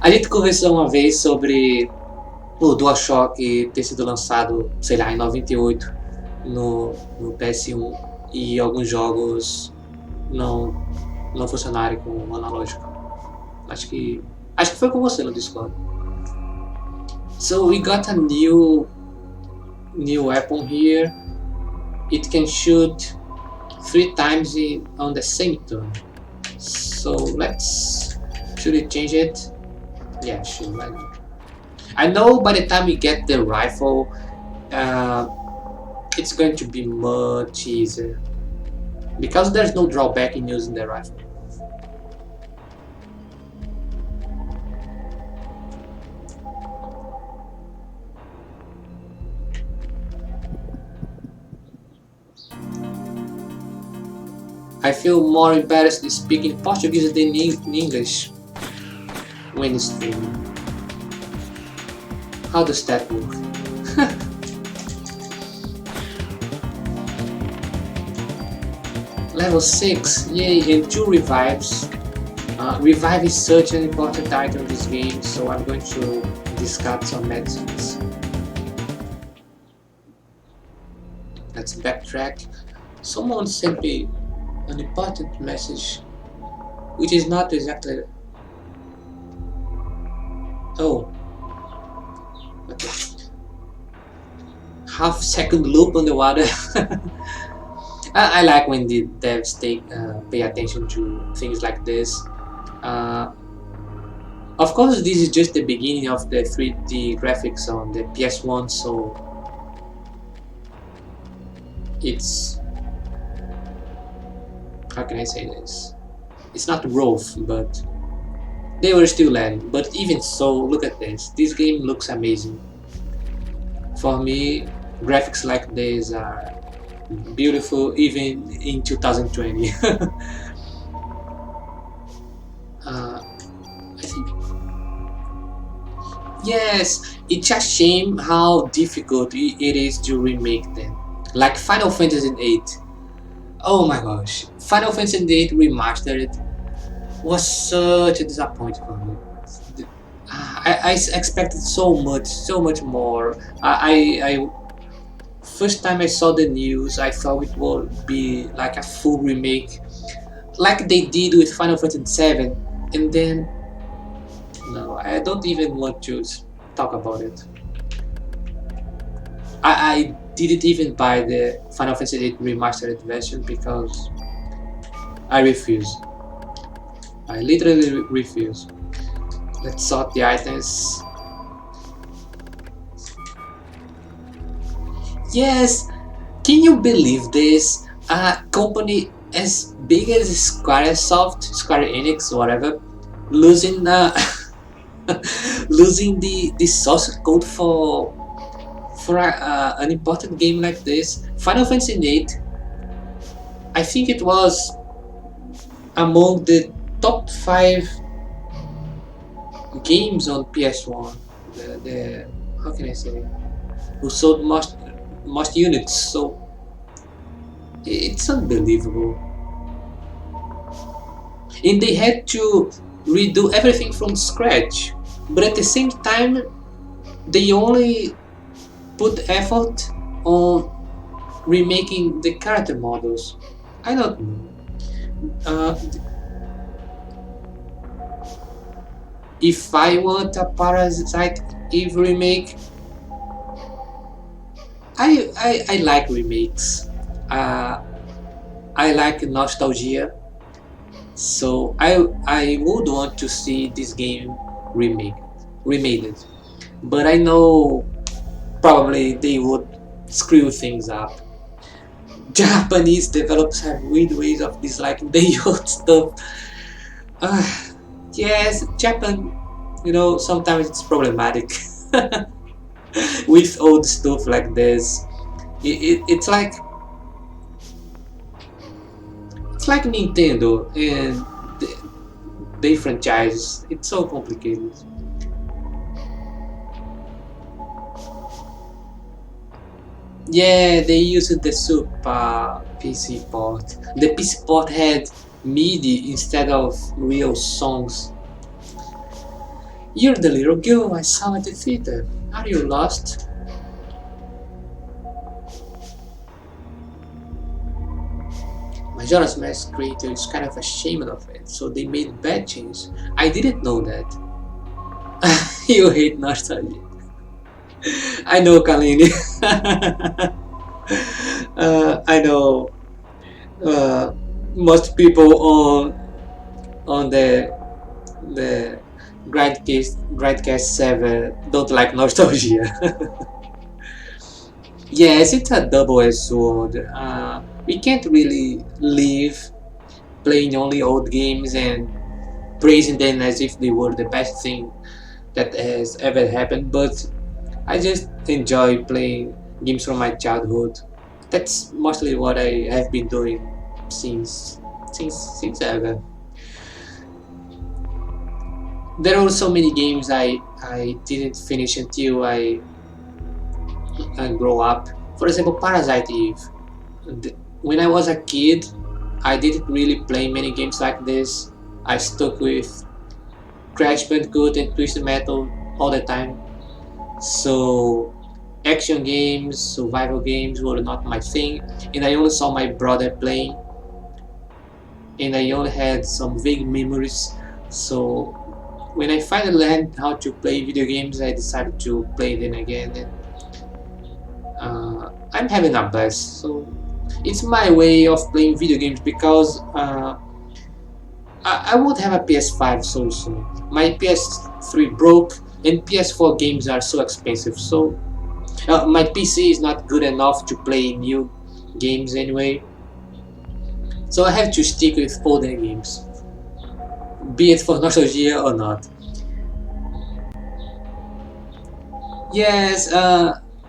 Speaker 1: A gente conversou uma vez sobre o DualShock ter sido lançado, sei lá, em 98 no PS1 e alguns jogos não funcionarem com o analógico. Acho que foi com você no Discord. So we got a new weapon here. It can shoot 3 times on the same turn. So should we change it? Yeah, sure, why not? I know by the time we get the rifle, it's going to be much easier because there's no drawback in using the rifle. I feel more embarrassed speaking Portuguese than English when streaming. How does that work? Level 6, yay, and 2 revives. Revive is such an important item in this game, so I'm going to discard some medicines. Let's backtrack. Someone sent me an important message, which is not exactly. Oh. Okay. Half-second loop on the water. I like when the devs pay attention to things like this. Of course, this is just the beginning of the 3D graphics on the PS1, so it's, how can I say this? It's not rough, but they were still learning. But even so, look at this. This game looks amazing. For me, graphics like this are beautiful even in 2020. I think. Yes, it's a shame how difficult it is to remake them. Like Final Fantasy VIII. Oh my gosh, Final Fantasy VIII Remastered was such a disappointment for me. I expected so much more. First time I saw the news, I thought it would be like a full remake, like they did with Final Fantasy VII, and then no, I don't even want to talk about it. I didn't even buy the Final Fantasy VIII Remastered version because I refuse. I literally refuse. Let's sort the items. Yes, can you believe this? A company as big as Square Enix, whatever, losing losing the source code for for an important game like this, Final Fantasy VIII, I think it was among the top 5 games on PS1. The how can I say? Who sold most units? So it's unbelievable. And they had to redo everything from scratch. But at the same time, they only put effort on remaking the character models. I don't know. If I want a Parasite Eve remake, I like remakes. Uh, I like nostalgia, so I would want to see this game remade. But I know probably they would screw things up. Japanese developers have weird ways of disliking the old stuff. Uh, yes, Japan, sometimes it's problematic with old stuff like this. It's like Nintendo and they franchise. It's so complicated. Yeah, they used the Super PC port. The PC port had MIDI instead of real songs. You're the little girl I saw at the theater. Are you lost? Majora's Mask creator is kind of ashamed of it, so they made bad changes. I didn't know that. You hate nostalgia. I know, Kalini. I know. Most people on the Grindcast server don't like nostalgia. Yes, it's a double-edged sword. We can't really live playing only old games and praising them as if they were the best thing that has ever happened, but I just enjoy playing games from my childhood. That's mostly what I have been doing since ever. There are so many games I didn't finish until I grow up. For example, Parasite Eve. When I was a kid, I didn't really play many games like this. I stuck with Crash Bandicoot and Twisted Metal all the time. So action games, survival games were not my thing, and I only saw my brother playing, and I only had some vague memories. So when I finally learned how to play video games, I decided to play them again, and I'm having a blast. So it's my way of playing video games because I won't have a PS5 so soon. My PS3 broke, and PS4 games are so expensive. So my PC is not good enough to play new games anyway. So I have to stick with older games, be it for nostalgia or not. Yes,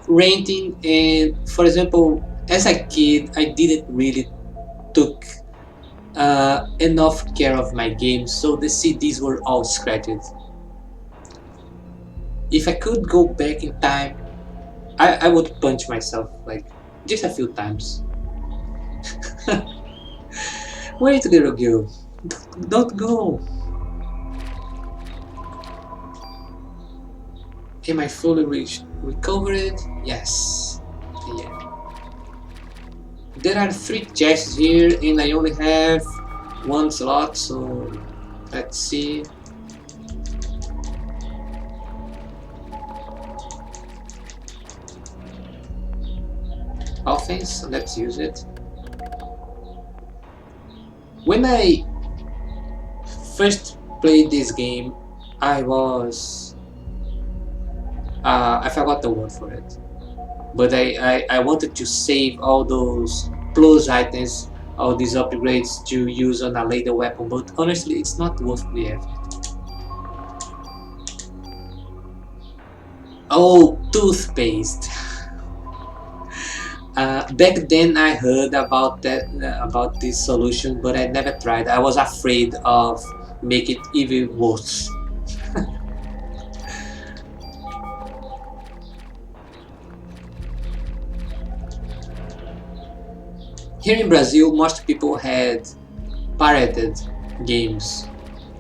Speaker 1: renting, and for example, as a kid, I didn't really took enough care of my games, so the CDs were all scratched. If I could go back in time, I would punch myself like just a few times. Wait, little girl, don't go. Am I fully recovered? Yes. Yeah. There are 3 chests here, and I only have 1 slot, so let's see. Offense, let's use it. When I first played this game, I forgot the word for it, but I wanted to save all those plus items, all these upgrades to use on a later weapon, but honestly it's not worth the effort. Oh, toothpaste. Back then, I heard about that about this solution, but I never tried. I was afraid of make it even worse. Here in Brazil, most people had pirated games,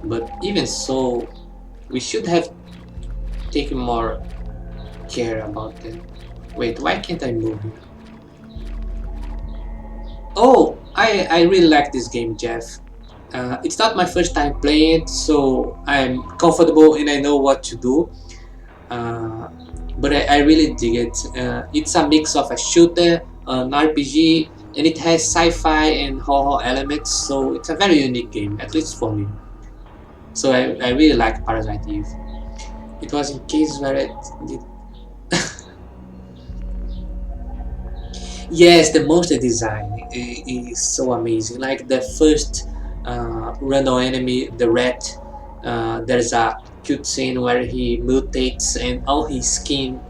Speaker 1: but even so, we should have taken more care about them. Wait, why can't I move here? Oh, I really like this game, Jeff. It's not my first time playing it, so I'm comfortable and I know what to do. Uh, but I really dig it. It's a mix of a shooter, an RPG, and it has sci-fi and horror elements, so it's a very unique game, at least for me. So I really like Parasite Eve. It was in cases where it did. Yes, the monster design is so amazing. Like the first random enemy, the rat. There's a cute scene where he mutates and all his skin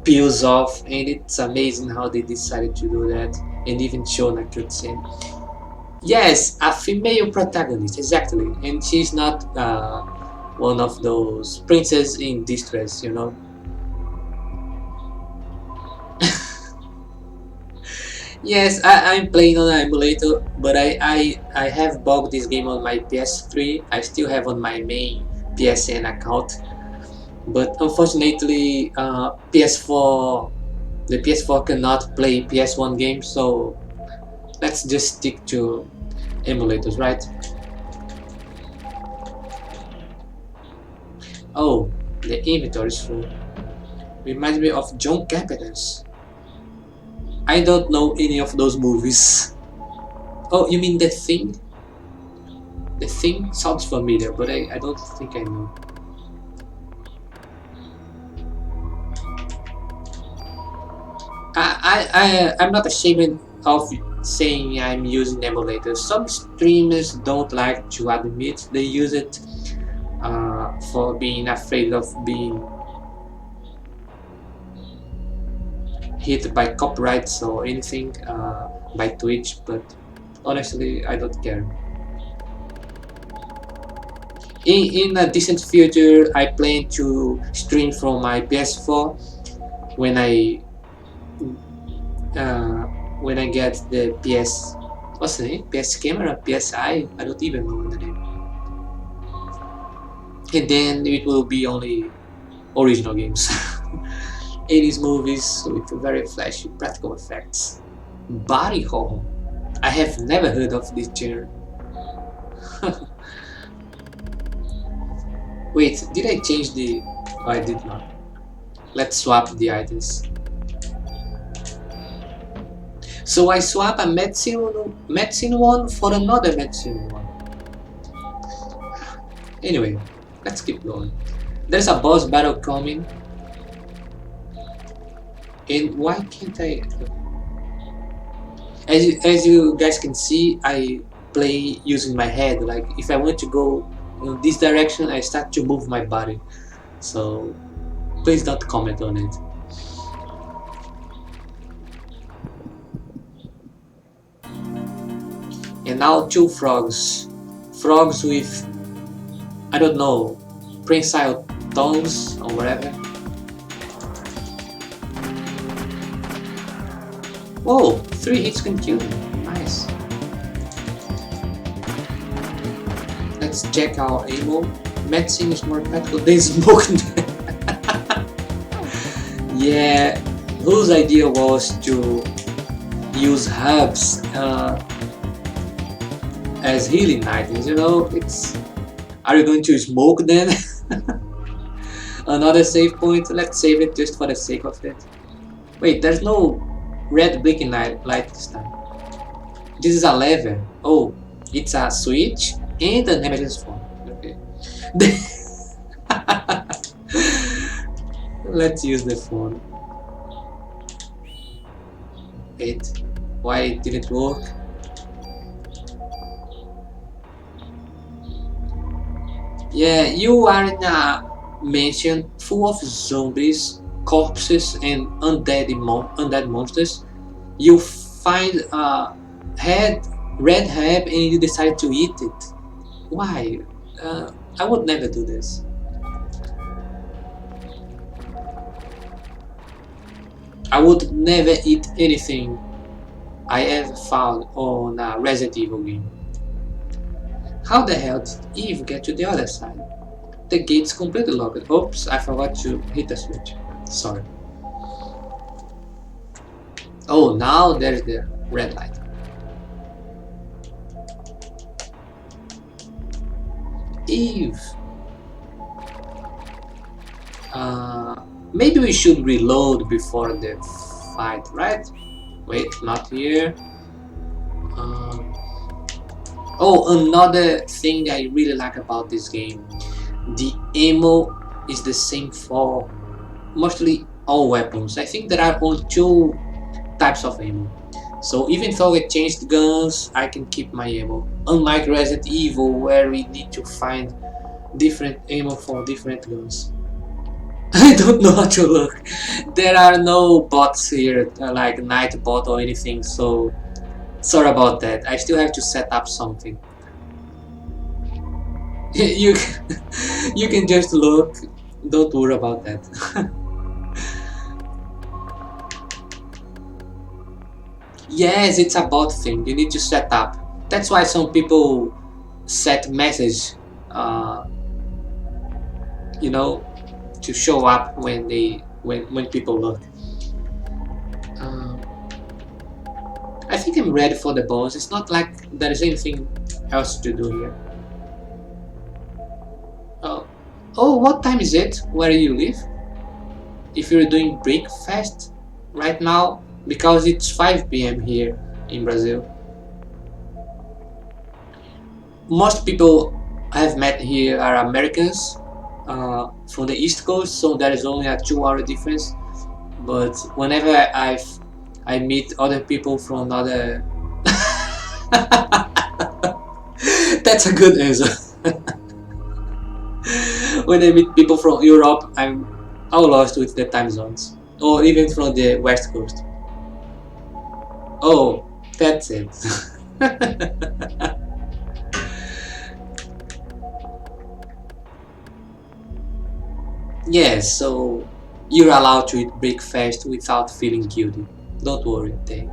Speaker 1: peels off, and it's amazing how they decided to do that and even shown a cute scene. Yes, a female protagonist, exactly, and she's not one of those princess in distress, you know. Yes, I'm playing on an emulator, but I have bought this game on my PS3. I still have on my main PSN account, but unfortunately, PS4 the PS4 cannot play PS1 games, so let's just stick to emulators, right? Oh, the inventory is full. Reminds me of John Carpenter's. I don't know any of those movies. Oh, you mean The Thing? The Thing sounds familiar, but I don't think I know. I'm not ashamed of saying I'm using emulators. Some streamers don't like to admit they use it for being afraid of being hit by copyrights or anything by Twitch, but honestly, I don't care. In a distant future, I plan to stream from my PS4 when I uh, when I get the PS. What's the name? PS camera, PSI. I don't even know the name. And then it will be only original games. 80s movies with very flashy practical effects. Body horror. I have never heard of this genre. Wait, did I change the... Oh, I did not. Let's swap the items. So I swap a medicine one for another medicine one. Anyway, let's keep going. There's a boss battle coming. And why can't I... As you guys can see, I play using my head. Like if I want to go in this direction, I start to move my body. So please don't comment on it. And now two frogs. Frogs with, I don't know, prehensile tongues or whatever. Whoa, 3 hits can kill me. Nice. Let's check our ammo. Medicine is more practical than smoke. Yeah, whose idea was to use herbs as healing items, you know? It's... Are you going to smoke then? Another save point? Let's save it just for the sake of it. Wait, there's no red blinking light this time. This is a lever. Oh, it's a switch and an emergency phone. Okay. Let's use the phone. Wait, why it didn't work? Yeah, you are in a mansion full of zombies, corpses, and undead monsters. You find a head, red herb, and you decide to eat it. Why? I would never do this. I would never eat anything I ever found on a Resident Evil game. How the hell did Eve get to the other side? The gate's completely locked. Oops, I forgot to hit the switch. Sorry. Oh, now there's the red light. Eve. Maybe we should reload before the fight, right? Wait, not here. Oh, another thing I really like about this game. The ammo is the same for mostly all weapons. I think there are only two types of ammo. So even though I changed guns, I can keep my ammo. Unlike Resident Evil, where we need to find different ammo for different guns. I don't know how to look. There are no bots here, like Nightbot or anything, so sorry about that. I still have to set up something. you, you can just look, don't worry about that. Yes, it's a bot thing, you need to set up. That's why some people set message, uh, you know, to show up when when people look. Um, I think I'm ready for the boss. It's not like there is anything else to do here. Oh, oh, what time is it? Where you live? If you're doing breakfast right now, because it's 5 p.m. here in Brazil. Most people I've met here are Americans from the East Coast, so there is only a 2 hour difference. But whenever I meet other people from other, that's a good answer. When I meet people from Europe, I'm all lost with the time zones, or even from the West Coast. Oh, that's it. Yes, so you're allowed to eat breakfast without feeling guilty. Don't worry, Tay.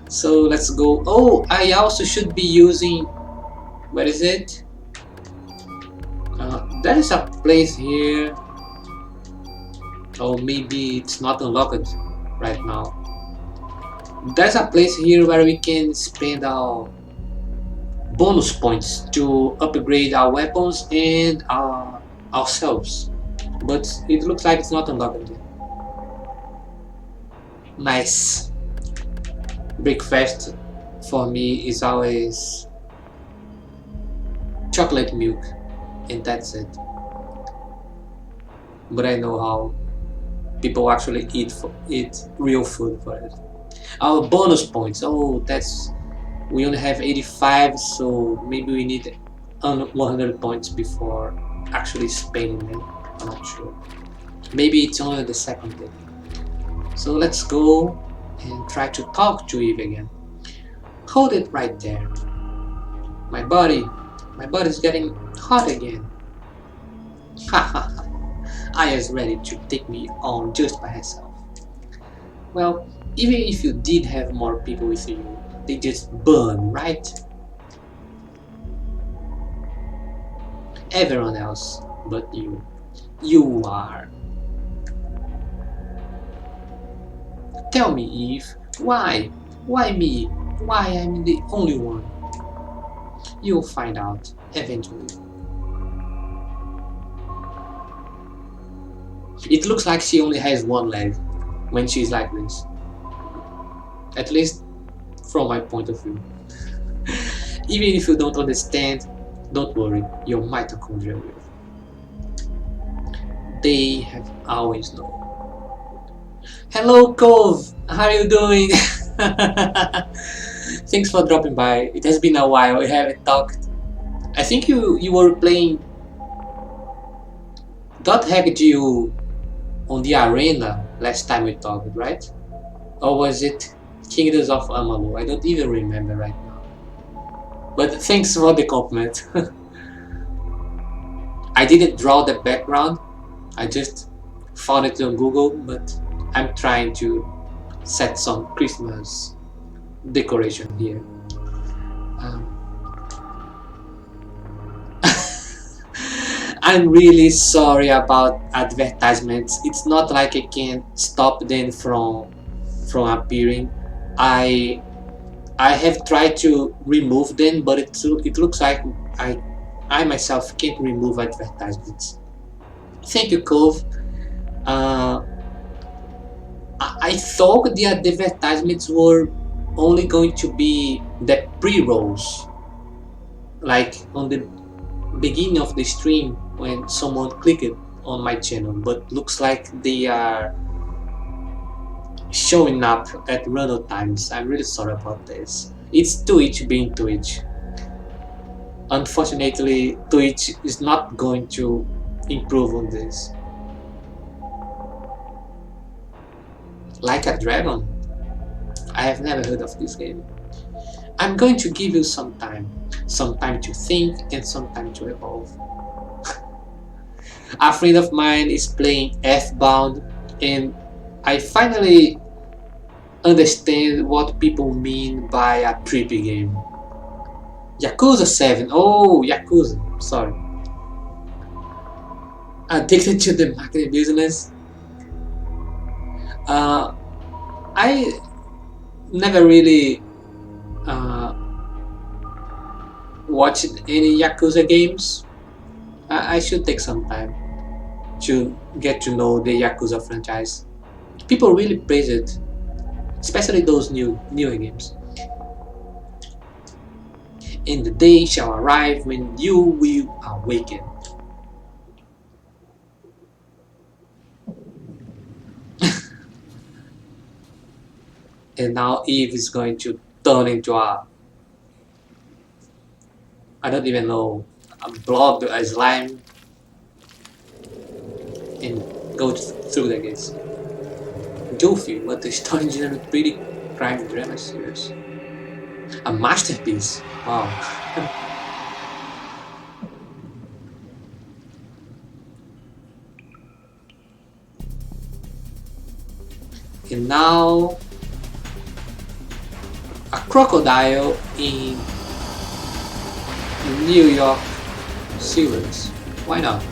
Speaker 1: So let's go. Oh, I also should be using. Where is it? There is a place here. Oh, maybe it's not unlocked right now. There's a place here where we can spend our bonus points to upgrade our weapons and ourselves. But it looks like it's not unlocked yet. Nice. Breakfast for me is always chocolate milk, and that's it. But I know how people actually eat real food for it. Our bonus points. Oh, that's we only have 85, so maybe we need 100 points before actually spending them. I'm not sure. Maybe it's only the second day. So let's go and try to talk to Eve again. Hold it right there. My body's getting hot again. Haha, Aya's ready to take me on just by herself. Well, even if you did have more people with you, they just burn, right? Everyone else but you. You are. Tell me, Eve, why? Why me? Why I'm the only one? You'll find out eventually. It looks like she only has one leg when she's like this. At least from my point of view. Even if you don't understand, don't worry, your mitochondria will. They have always known. Hello, Cove! How are you doing? Thanks for dropping by. It has been a while, we haven't talked. I think you were playing. Dot hacked you on the arena last time we talked, right? Or was it Kingdoms of Amalur? I don't even remember right now. But thanks for the compliment. I didn't draw the background, I just found it on Google, but I'm trying to set some Christmas decoration here. Um, I'm really sorry about advertisements. It's not like I can stop them from appearing. I I have tried to remove them, but it looks like I I myself can't remove advertisements. Thank you, Cove. Uh, I thought the advertisements were only going to be the pre-rolls, like on the beginning of the stream when someone clicked on my channel, but looks like they are showing up at random times. I'm really sorry about this. It's Twitch being Twitch. Unfortunately, Twitch is not going to improve on this. Like a Dragon? I have never heard of this game. I'm going to give you some time to think and some time to evolve. A friend of mine is playing F-Bound and I finally understand what people mean by a trippy game. Yakuza 7. Oh, Yakuza. Sorry. Addicted to the marketing business. Uh, I never really watched any Yakuza games. I should take some time to get to know the Yakuza franchise. People really praise it, especially those newer games. And the day shall arrive when you will awaken. And now Eve is going to turn into a, I don't even know, a blob, a slime, and go through the gates. Goofy, but the story generally pretty crime drama series. A masterpiece. Wow. And now a crocodile in New York sewers. Why not?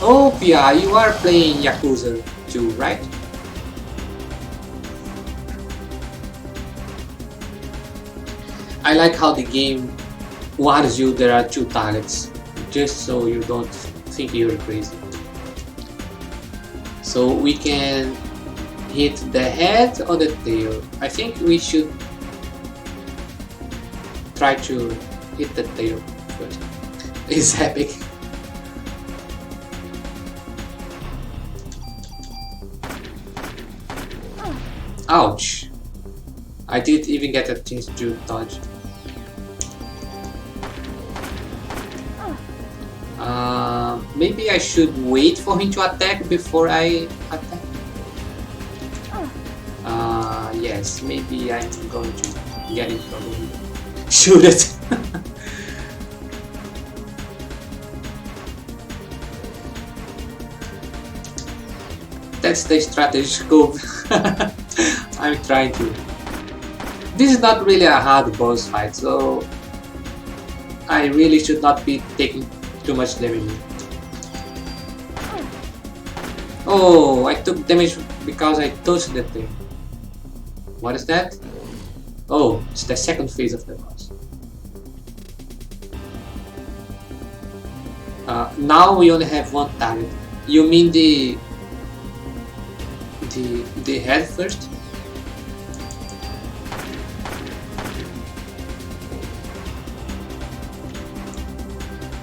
Speaker 1: Oh, Pia, you are playing Yakuza too, right? I like how the game warns you there are two targets, just so you don't think you're crazy. So we can hit the head or the tail. I think we should try to hit the tail first. It's epic. Ouch! I didn't even get a chance to dodge. Maybe I should wait for him to attack before I attack. Yes, maybe I'm going to get in trouble. Shoot it! That's the strategy scope. I'm trying to. This is not really a hard boss fight, so I really should not be taking too much damage. Oh, I took damage because I touched that thing. What is that? Oh, it's the second phase of the boss. Now we only have one target. You mean the head first?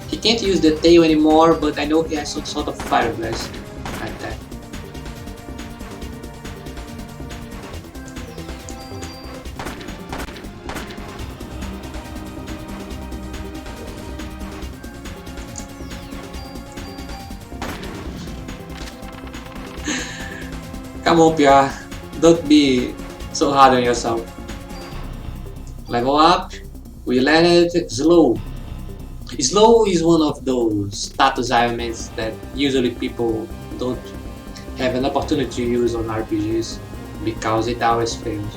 Speaker 1: He can't use the tail anymore, but I know he has some sort of fire blast like that. Come on, Pia. Don't be so hard on yourself. Level up. We landed slow. Slow is one of those status elements that usually people don't have an opportunity to use on RPGs because it always fails.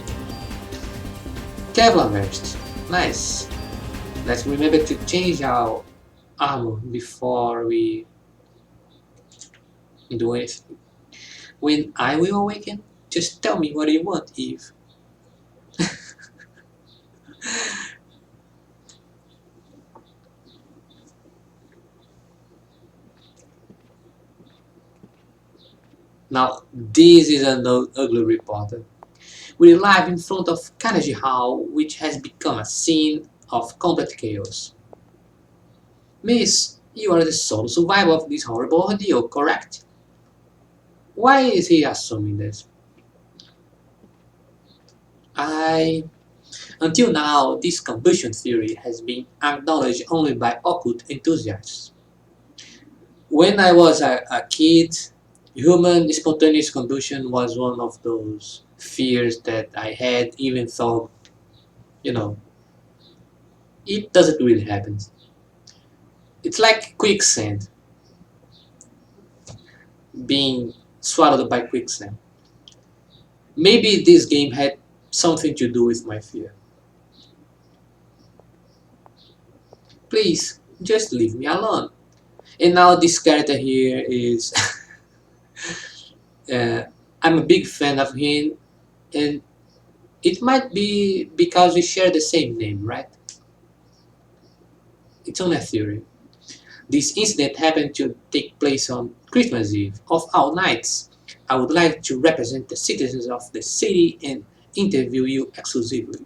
Speaker 1: Kevlar vest. Nice. Let's remember to change our armor before we do anything. When I will awaken, just tell me what you want, Eve. Now, this is an ugly reporter. We're live in front of Carnegie Hall, which has become a scene of complete chaos. Miss, you are the sole survivor of this horrible ordeal, correct? Why is he assuming this? I... Until now, this combustion theory has been acknowledged only by occult enthusiasts. When I was a kid, human spontaneous combustion was one of those fears that I had, even though, you know, it doesn't really happen. It's like quicksand, being swallowed by quicksand. Maybe this game had something to do with my fear. Please, just leave me alone. And now this character here is, uh, I'm a big fan of him, and it might be because we share the same name, right? It's only a theory. This incident happened to take place on Christmas Eve, of all nights. I would like to represent the citizens of the city and interview you exclusively.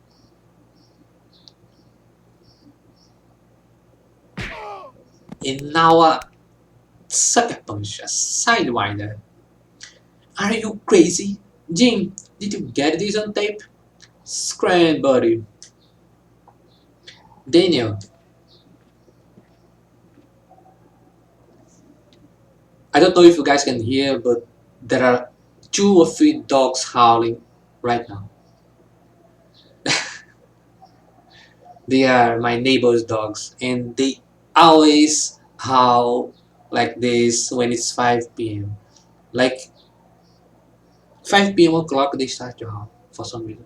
Speaker 1: And now a sucker punch, a sidewinder. Are you crazy? Jim, did you get this on tape? Scram, buddy. Daniel, I don't know if you guys can hear, but there are 2 or 3 dogs howling right now. They are my neighbor's dogs, and they always howl like this when it's 5 p.m. Like 5 p.m. o'clock, they start to howl for some reason.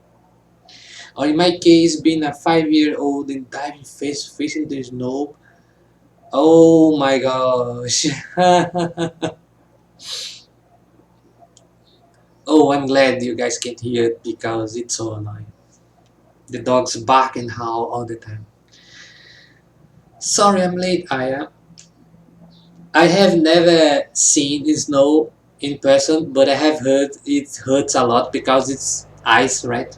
Speaker 1: Or in my case, being a 5-year-old and diving face to face into the snow. Oh my gosh. Oh, I'm glad you guys can hear it because it's so annoying. The dogs bark and howl all the time. Sorry I'm late, Aya. I have never seen snow in person, but I have heard it hurts a lot because it's ice, right?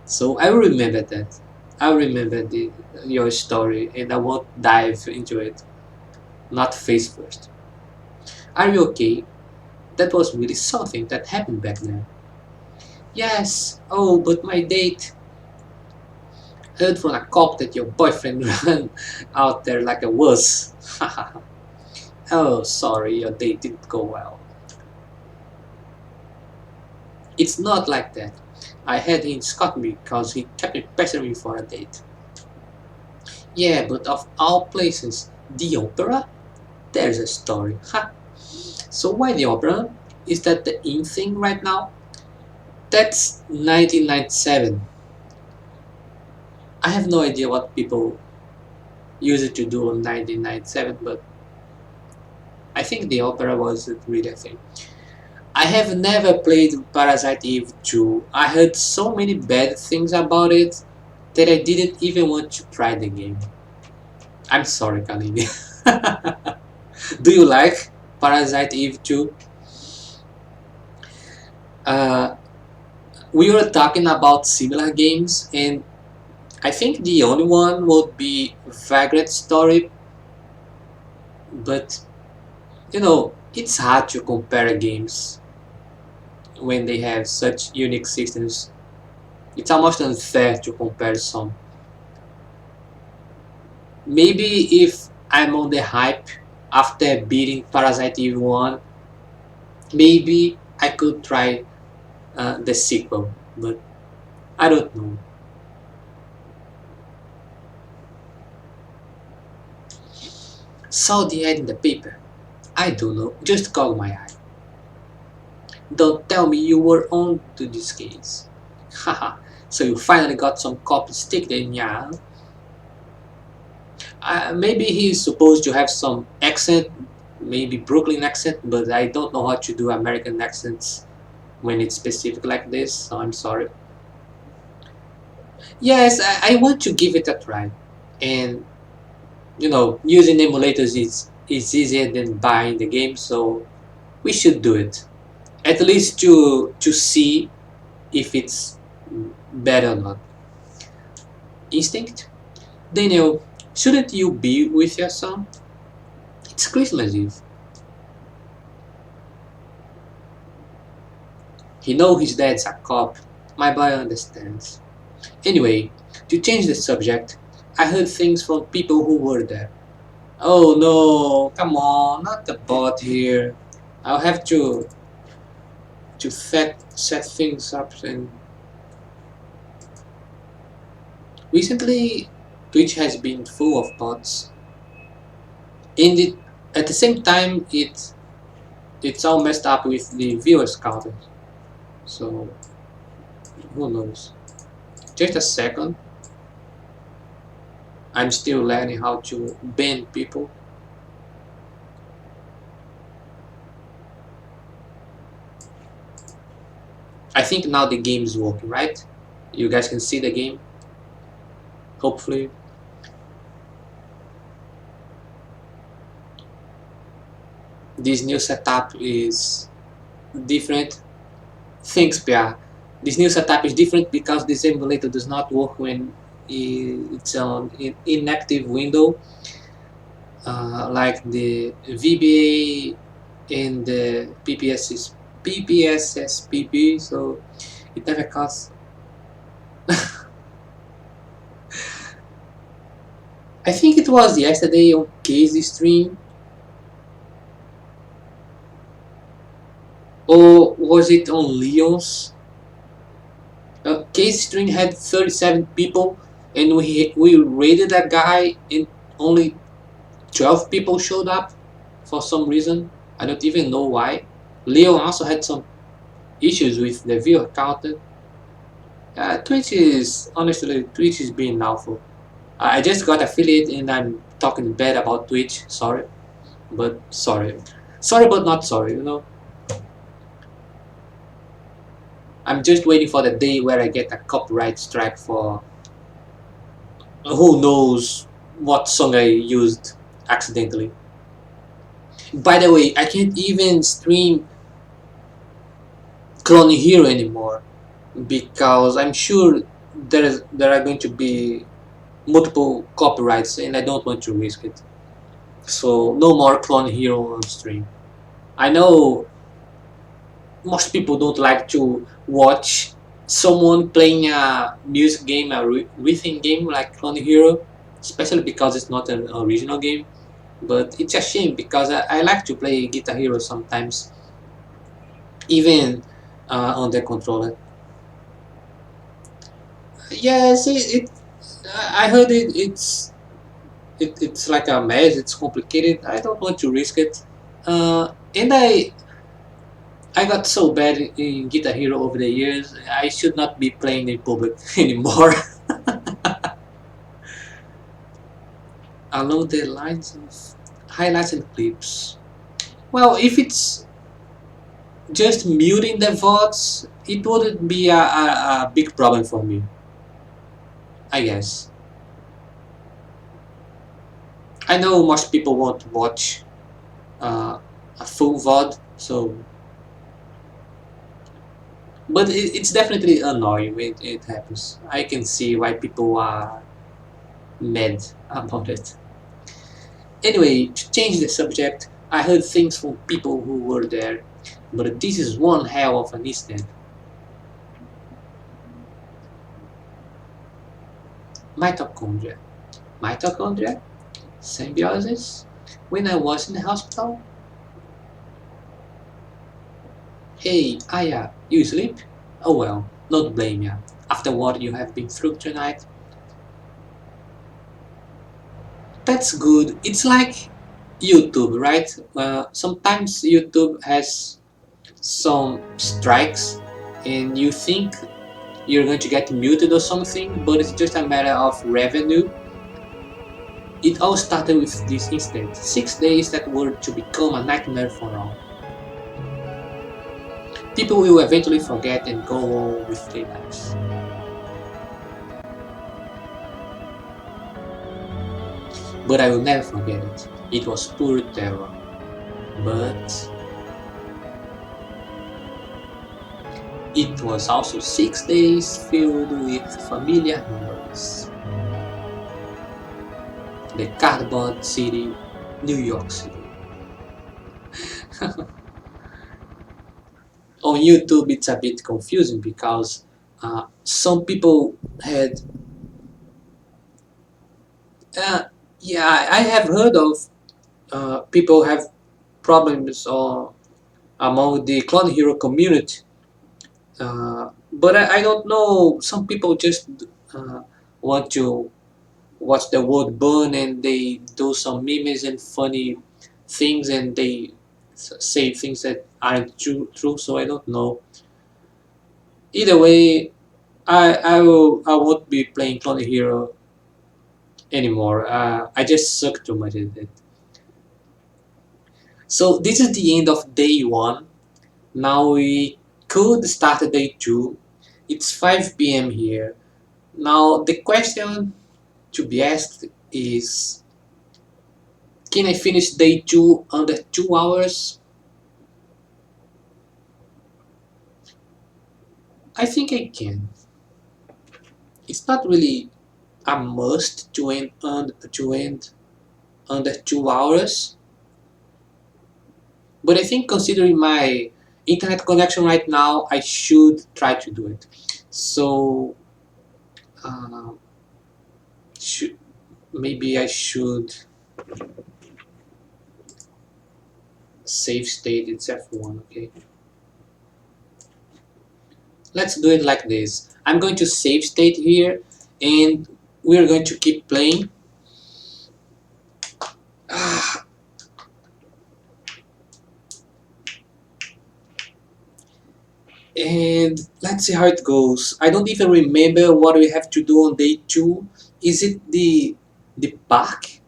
Speaker 1: So I will remember that. I will remember your story and I won't dive into it, not face first. Are you okay? That was really something that happened back then. Yes. Oh, but my date. Heard from a cop that your boyfriend ran out there like a wuss. Oh, sorry, your date didn't go well. It's not like that. I had him scot me because he kept me pestering me for a date. Yeah, but of all places, the opera? There's a story. Ha! So why the opera? Is that the in thing right now? That's 1997. I have no idea what people use it to do in 1997, but I think the opera was really a thing. I have never played Parasite Eve 2. I heard so many bad things about it that I didn't even want to try the game. I'm sorry, Kalini. Do you like Parasite Eve 2? Uh, we were talking about similar games, and I think the only one would be Vagrant Story, but you know, it's hard to compare games when they have such unique systems. It's almost unfair to compare some. Maybe if I'm on the hype after beating Parasite Eve 1, maybe I could try the sequel, but I don't know. Saw the ad in the paper. I don't know, just caught my eye. Don't tell me you were on to this case. Haha, so you finally got some copy stick then, yeah? Maybe he's supposed to have some accent, maybe Brooklyn accent, but I don't know how to do American accents when it's specific like this, so I'm sorry. Yes, I want to give it a try. And, using emulators is easier than buying the game, so we should do it. At least to see if it's better or not. Instinct? Daniel, shouldn't you be with your son? It's Christmas Eve. He knows his dad's a cop. My boy understands. Anyway, to change the subject, I heard things from people who were there. Oh no, come on, not the bot here. I'll have to set things up. And recently Twitch has been full of bots. And at the same time it's all messed up with the viewers count. So who knows? Just a second. I'm still learning how to ban people. I think now the game is working, right? You guys can see the game, hopefully. This new setup is different. Thanks, Pia. This new setup is different because this emulator does not work when it's on inactive window, like the VBA and the PPSSPB, so it never costs. I think it was yesterday on Casey stream, or was it on Leon's? Casey stream had 37 people, and we raided that guy, and only 12 people showed up for some reason. I don't even know why. Leon also had some issues with the viewer count. Twitch is being awful. I just got affiliate and I'm talking bad about Twitch. Sorry, but sorry. Sorry, but not sorry. I'm just waiting for the day where I get a copyright strike for who knows what song I used accidentally. By the way, I can't even stream Clone Hero anymore because I'm sure there are going to be multiple copyrights and I don't want to risk it. So no more Clone Hero on stream. I know most people don't like to watch someone playing a music game, a rhythm game like Clone Hero, especially because it's not an original game. But it's a shame because I like to play Guitar Hero sometimes, even on the controller. Yes, I heard it's like a mess. It's complicated. I don't want to risk it. And I got so bad in Guitar Hero over the years. I should not be playing in public anymore. Along the lines of highlights and clips. Well, if it's just muting the VODs, it wouldn't be a big problem for me, I guess. I know most people won't watch a full VOD, so. But it's definitely annoying when it happens. I can see why people are mad about it. Anyway, to change the subject, I heard things from people who were there, but this is one hell of an incident. Mitochondria. Mitochondria? Symbiosis? When I was in the hospital? Hey, Aya, you sleep? Oh well, not blame ya. After what you have been through tonight, that's good. It's like YouTube, right? Sometimes YouTube has some strikes, and you think you're going to get muted or something, but it's just a matter of revenue. It all started with this incident. 6 days that were to become a nightmare for all. People will eventually forget and go on with their lives. But I will never forget it. It was pure terror. But it was also 6 days filled with familiar memories. The cardboard city, New York City. On YouTube, it's a bit confusing because some people had, uh, yeah, I have heard of people have problems among the clone hero community. But I don't know. Some people just uh, want to watch the world burn and they do some memes and funny things and they say things that aren't true. So I don't know. Either way, I won't be playing Clone Hero anymore. I just suck too much at it. So this is the end of day one. Now we could start day two. It's 5 p.m. here. Now the question to be asked is, can I finish day two under 2 hours? I think I can. It's not really a must to end under 2 hours, but I think considering my internet connection right now, I should try to do it. So, uh, should maybe I should save state itself one. Okay, let's do it like this. I'm going to save state here, and we're going to keep playing. And let's see how it goes. I don't even remember what we have to do on day two. Is it the park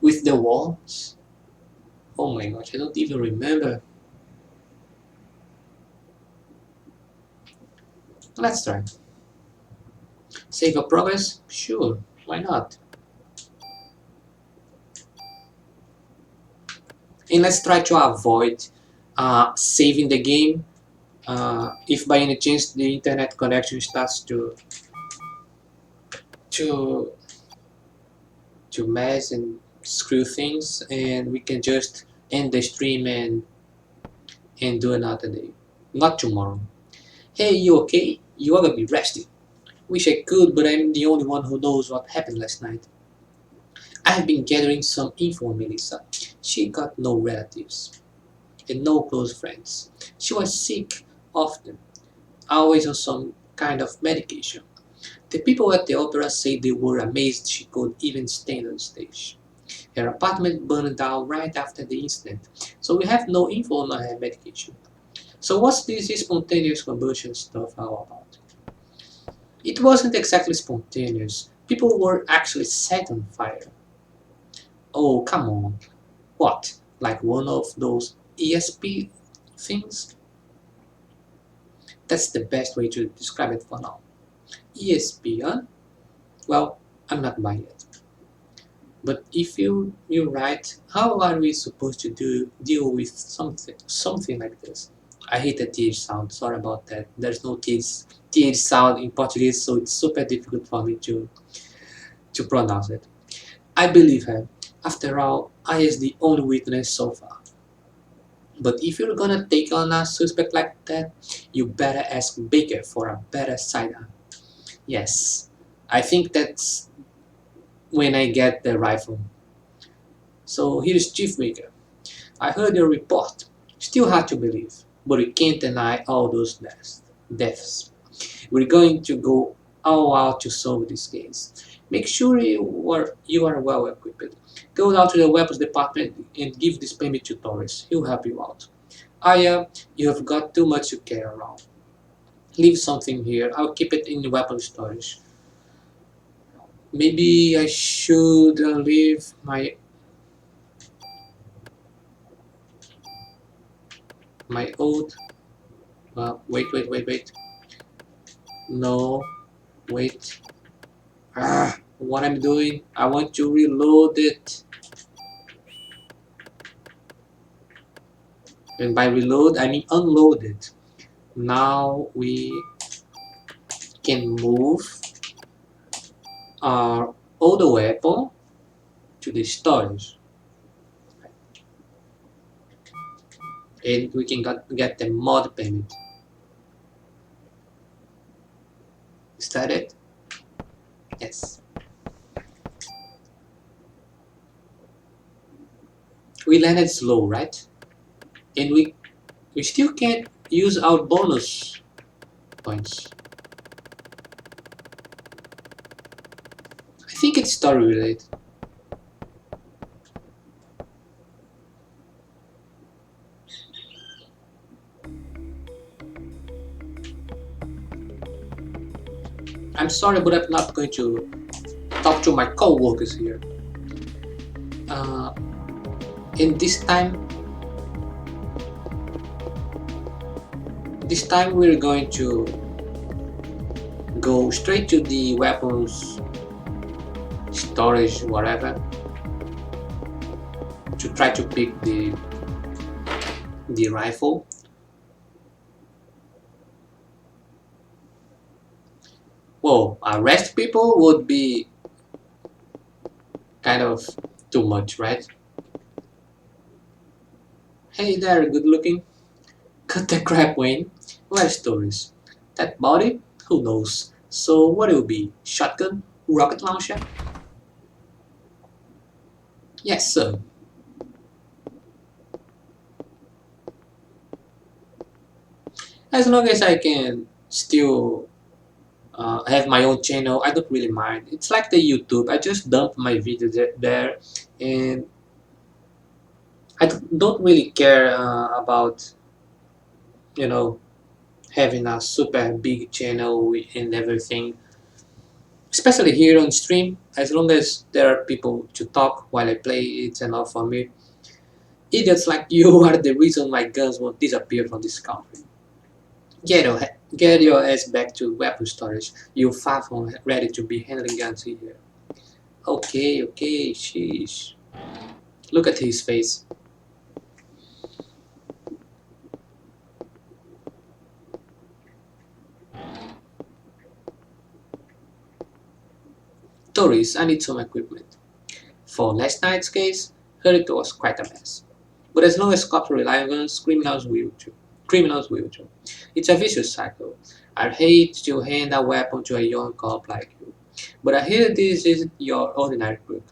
Speaker 1: with the walls? Oh my gosh, I don't even remember. Let's try. Save a progress? Sure, why not? And let's try to avoid saving the game if by any chance the internet connection starts to to mess and screw things, and we can just end the stream and do another day. Not tomorrow. Hey, you okay? You ought to be resting. Wish I could, but I'm the only one who knows what happened last night. I've been gathering some info on Melissa. She got no relatives and no close friends. She was sick often, always on some kind of medication. The people at the opera said they were amazed she could even stand on stage. Her apartment burned down right after the incident, so we have no info on her medication. So what's this spontaneous combustion stuff all about? It wasn't exactly spontaneous. People were actually set on fire. Oh, come on. What? Like one of those ESP things? That's the best way to describe it for now. ESP, huh? Well, I'm not buying it. But if you're right, how are we supposed to deal with something like this? I hate the th sound. Sorry about that. There's no th sound in Portuguese, so it's super difficult for me to pronounce it. I believe her. After all, I is the only witness so far. But if you're gonna take on a suspect like that, you better ask Baker for a better sidearm. Yes, I think that's when I get the rifle. So here's Chief Baker. I heard your report. Still hard to believe, but we can't deny all those deaths. We're going to go all out to solve this case. Make sure you are well equipped. Go down to the weapons department and give this permit to Torres. He'll help you out. Aya, you have got too much to carry around. Leave something here. I'll keep it in the weapon storage. Maybe I should leave my old. Wait. No, wait. What I'm doing? I want to reload it. And by reload, I mean unload it. Now we can move our older weapon to the storage. And we can get the mod permit. Is that it? Yes. We landed slow, right? And we still can't use our bonus points. I think it's story related. I'm sorry, but I'm not going to talk to my co-workers here. Uh, and this time we're going to go straight to the weapons storage, whatever, to try to pick the rifle. Whoa, arrest people would be kind of too much, right? Hey there, good looking. Cut the crap, Wayne. What stories? That body? Who knows? So what it will be? Shotgun? Rocket launcher? Yes, sir. As long as I can still have my own channel, I don't really mind. It's like the YouTube. I just dump my videos there, and I don't really care about you know having a super big channel and everything. Especially here on stream, as long as there are people to talk while I play, it's enough for me. Idiots like you are the reason my guns won't disappear from this country. Get your ass back to weapon storage. You far from ready to be handling guns here. Okay, sheesh. Look at his face. Tourist, I need some equipment. For last night's case, heard it was quite a mess. But as long as cops rely on guns, criminals will too. Criminals will too. It's a vicious cycle. I hate to hand a weapon to a young cop like you. But I hear this isn't your ordinary crook.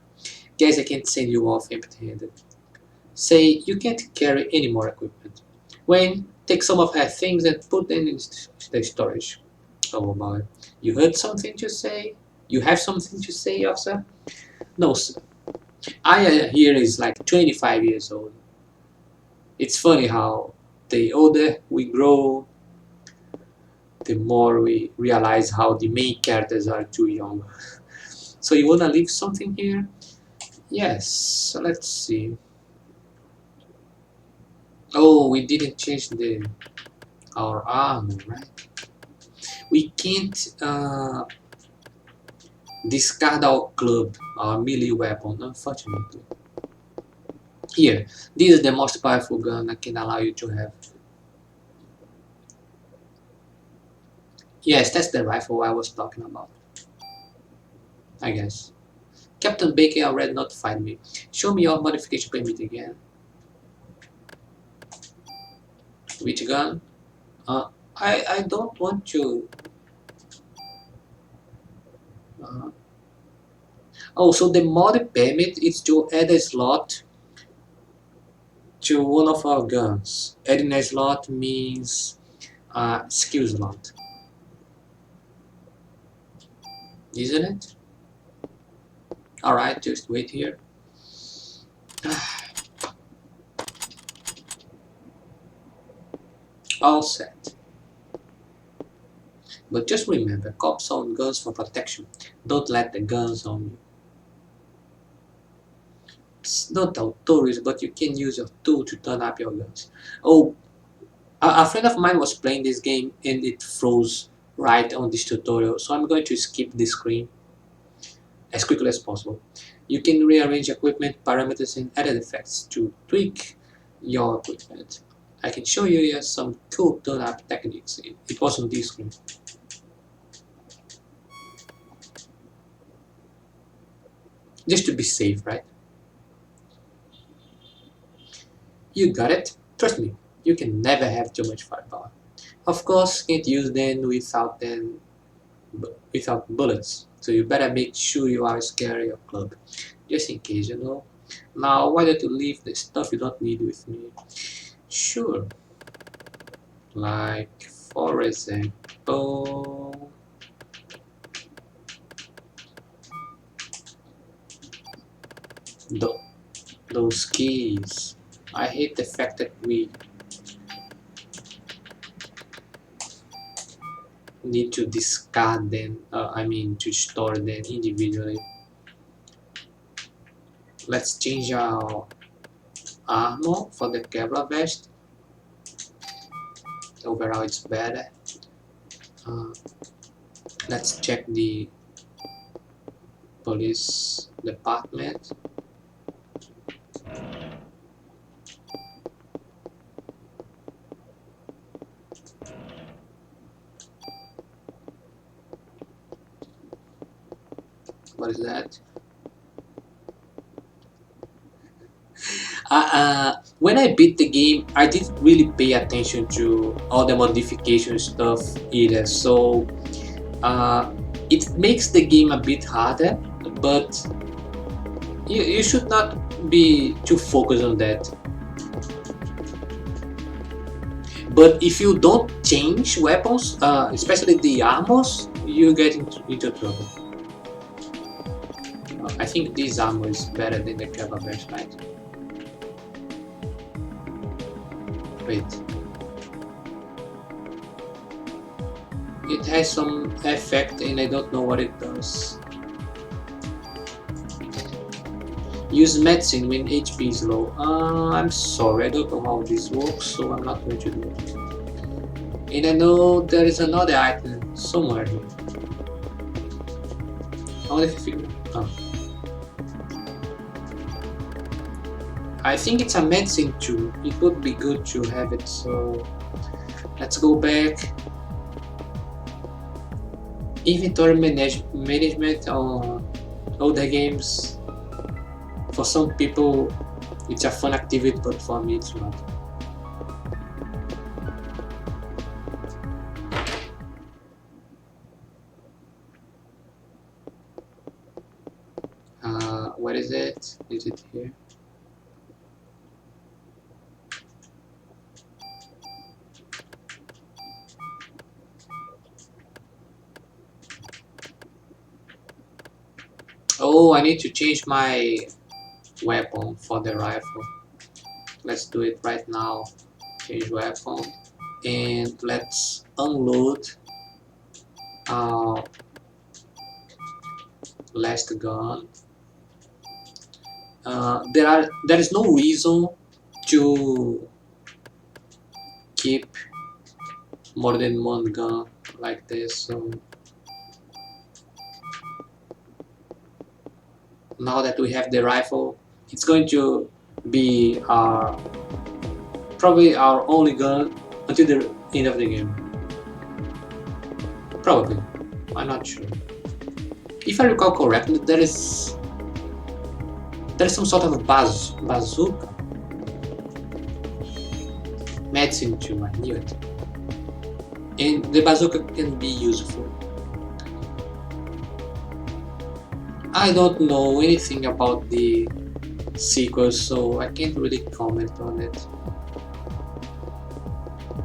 Speaker 1: Guess I can't send you off empty-handed. Say you can't carry any more equipment. Wayne, take some of her things and put them in the storage. Oh my. You heard something to say? You have something to say, officer? No, sir. Aya here is like 25 years old. It's funny how the older we grow, the more we realize how the main characters are too young. So you wanna leave something here? Yes, so let's see. Oh, we didn't change our armor, right? We can't discard our club, our melee weapon, unfortunately. Here, this is the most powerful gun I can allow you to have. Yes, that's the rifle I was talking about, I guess. Captain Baker already notified me. Show me your modification permit again. Which gun? I don't want to. Uh, oh, so the mod permit is to add a slot to one of our guns. Adding a slot means skill slot, isn't it? Alright, just wait here. All set. But just remember, cops own guns for protection. Don't let the guns own you. It's not a tourist, but you can use your tool to turn up your guns. Oh, a friend of mine was playing this game and it froze right on this tutorial, so I'm going to skip this screen as quickly as possible. You can rearrange equipment parameters and edit effects to tweak your equipment. I can show you here some cool turn-up techniques. It was on this screen. Just to be safe, right? You got it. Trust me, you can never have too much firepower. Of course, can't use them without bullets. So you better make sure you always carry your club, just in case, you know. Now, why don't you leave the stuff you don't need with me? Sure. Like, for example, those keys. I hate the fact that we need to discard them, to store them individually. Let's change our armor for the Kevlar vest. Overall it's better. Let's check the police department. What is that? When I beat the game, I didn't really pay attention to all the modification stuff either, so it makes the game a bit harder, but you should not be too focused on that. But if you don't change weapons, especially the armors, you get into trouble. I think this armor is better than the Kevlar vest, right? Wait. It has some effect and I don't know what it does. Use medicine when HP is low. I'm sorry, I don't know how this works, so I'm not going to do it. And I know there is another item somewhere here. I wonder if you figure it out. I think it's a medicine too. It would be good to have it, so let's go back. Inventory management on older games. For some people, it's a fun activity, but for me, it's not. Where is it? Is it here? Oh, I need to change my weapon for the rifle. Let's do it right now. Change weapon. And let's unload our last gun. There is no reason to keep more than one gun like this, so now that we have the rifle, it's going to be probably our only gun until the end of the game. Probably, I'm not sure. If I recall correctly, there is some sort of a bazooka. Medicine too, I knew it. And the bazooka can be useful. I don't know anything about the sequel, so I can't really comment on it.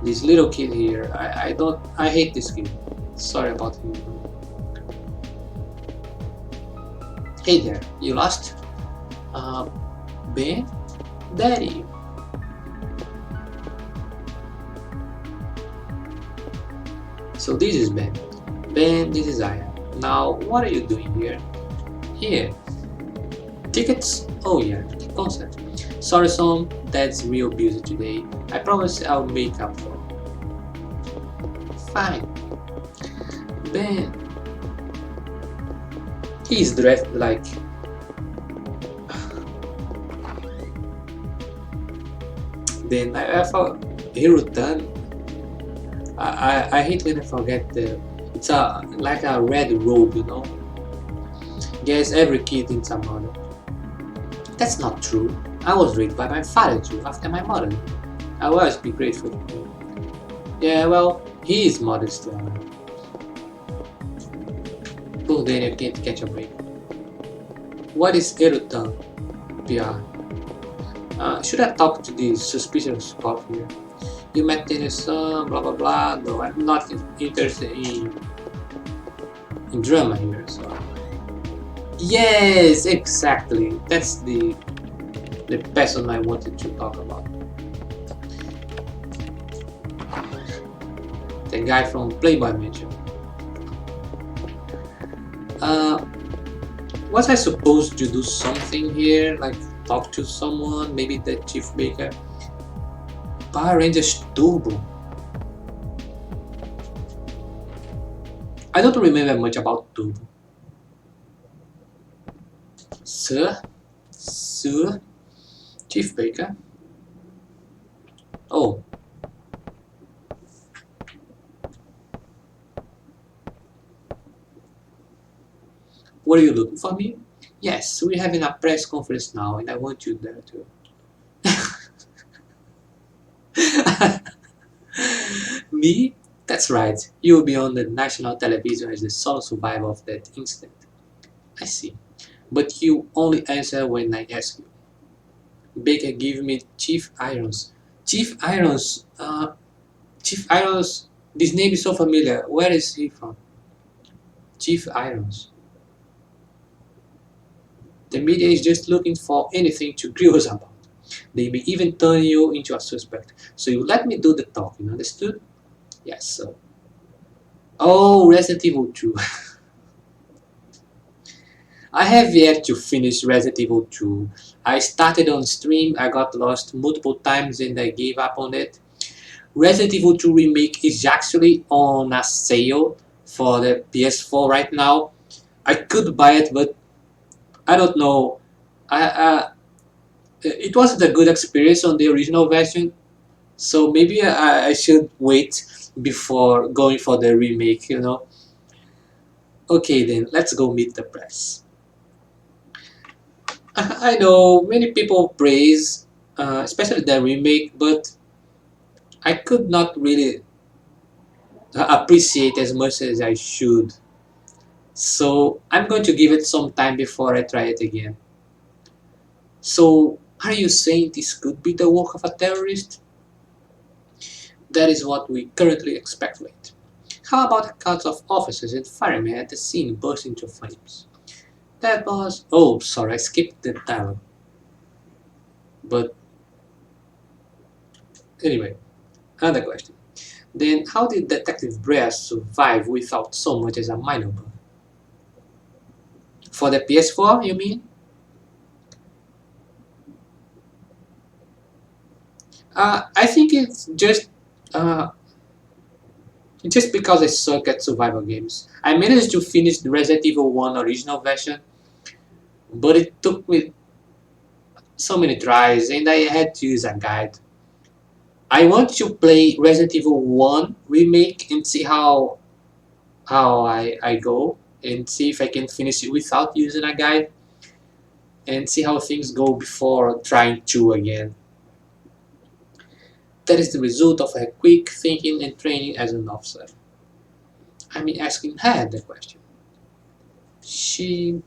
Speaker 1: This little kid here, I hate this kid. Sorry about him. Hey there, you lost? Uh, Ben? Daddy. So this is Ben. Ben, this is Aya. Now, what are you doing here? Here. Tickets? Oh yeah, the concert. Sorry son, Dad's real busy today. I promise I'll make up for it. Fine. Ben. He's dressed like... Then I thought he returned. I hate when I forget the... It's like a red robe, you know? Guess every kid thinks I'm modern. That's not true. I was raised by my father too, after my mother. I will always be grateful to him. Yeah, well, he is modest. Poor Daniel can't catch a break. What is Erutan? PR. Should I talk to this suspicious cop here? You met Daniel's son, blah blah blah. No, I'm not interested in drama here, so... Yes, exactly. That's the person I wanted to talk about. The guy from Playboy Mansion. Was I supposed to do something here, like talk to someone, maybe the chief baker? Power Rangers Turbo. I don't remember much about Turbo. Sir? Sir? Chief Baker? Oh. What are you looking for me? Yes, we're having a press conference now and I want you there too. Me? That's right. You will be on the national television as the sole survivor of that incident. I see. But you only answer when I ask you. Baker give me Chief Irons. Chief Irons? Chief Irons? This name is so familiar. Where is he from? Chief Irons. The media is just looking for anything to grill us about. They may even turn you into a suspect. So you let me do the talking, understood? Yes, sir. Oh, Resident Evil 2. I have yet to finish Resident Evil 2. I started on stream, I got lost multiple times and I gave up on it. Resident Evil 2 Remake is actually on a sale for the PS4 right now. I could buy it, but I don't know. It wasn't a good experience on the original version, so maybe I should wait before going for the remake, you know. Okay then, let's go meet the press. I know many people praise, especially the remake, but I could not really appreciate as much as I should. So I'm going to give it some time before I try it again. So are you saying this could be the work of a terrorist? That is what we currently speculate. How about accounts of officers and firemen at the scene burst into flames? That was... Oh, sorry, I skipped the dialogue. But anyway, another question. Then how did Detective Brea survive without so much as a minor burn? For the PS4, you mean? I think it's just because I suck at survival games. I managed to finish the Resident Evil 1 original version, but it took me so many tries and I had to use a guide. I want to play Resident Evil 1 remake and see how I go and see if I can finish it without using a guide and see how things go before trying 2 again. That is the result of a quick thinking and training as an officer. I mean, asking her the question. She...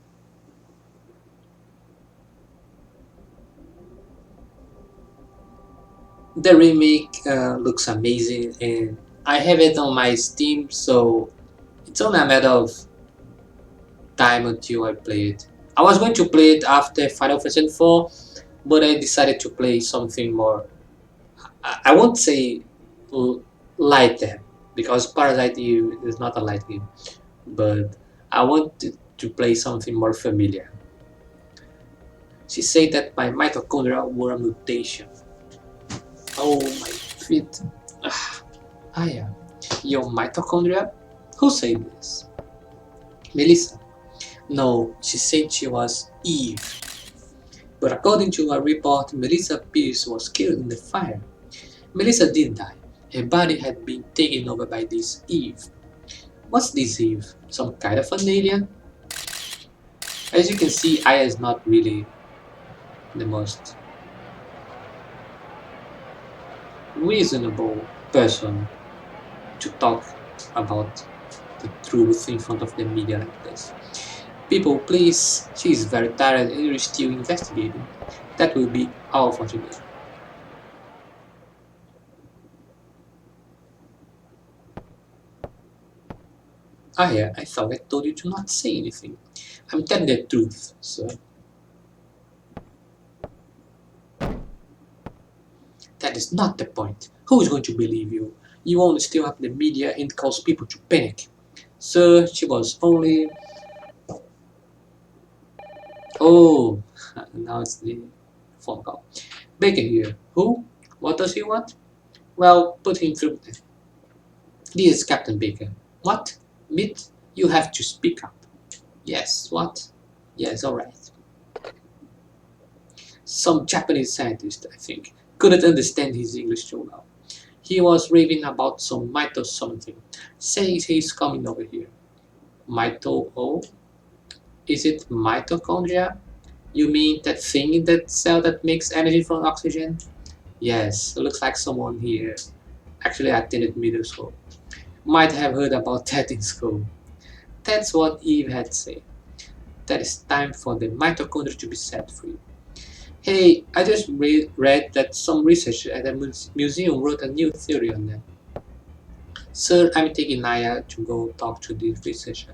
Speaker 1: The remake looks amazing, and I have it on my Steam, so it's only a matter of time until I play it. I was going to play it after Final Fantasy 4, but I decided to play something more. I won't say l- lighter, because Parasite Eve is not a light game, but I wanted to play something more familiar. She said that my mitochondria were a mutation. Oh, my feet. Ah, yeah. Your mitochondria? Who said this? Melissa. No, she said she was Eve. But according to a report, Melissa Pierce was killed in the fire. Melissa did die. Her body had been taken over by this Eve. What's this Eve? Some kind of an alien? As you can see, Aya is not really the most reasonable person to talk about the truth in front of the media like this. People, please, she is very tired and you're still investigating. That will be all for today. Aya, I thought I told you to not say anything. I'm telling the truth, sir. That is not the point. Who is going to believe you? You only stir up the media and cause people to panic. Sir, she was only... Oh, now it's the phone call. Baker here. Who? What does he want? Well, put him through then. This is Captain Baker. What? Meet? You have to speak up. Yes, what? Yes, alright. Some Japanese scientist, I think, couldn't understand his English too well. He was raving about some mito something, saying he's coming over here. Mito oh? Is it mitochondria? You mean that thing in that cell that makes energy from oxygen? Yes, looks like someone here actually attended middle school. Might have heard about that in school. That's what Eve had said. That it's time for the mitochondria to be set free. Hey, I just read that some researcher at a museum wrote a new theory on that. Sir, I'm taking Naya to go talk to the researcher.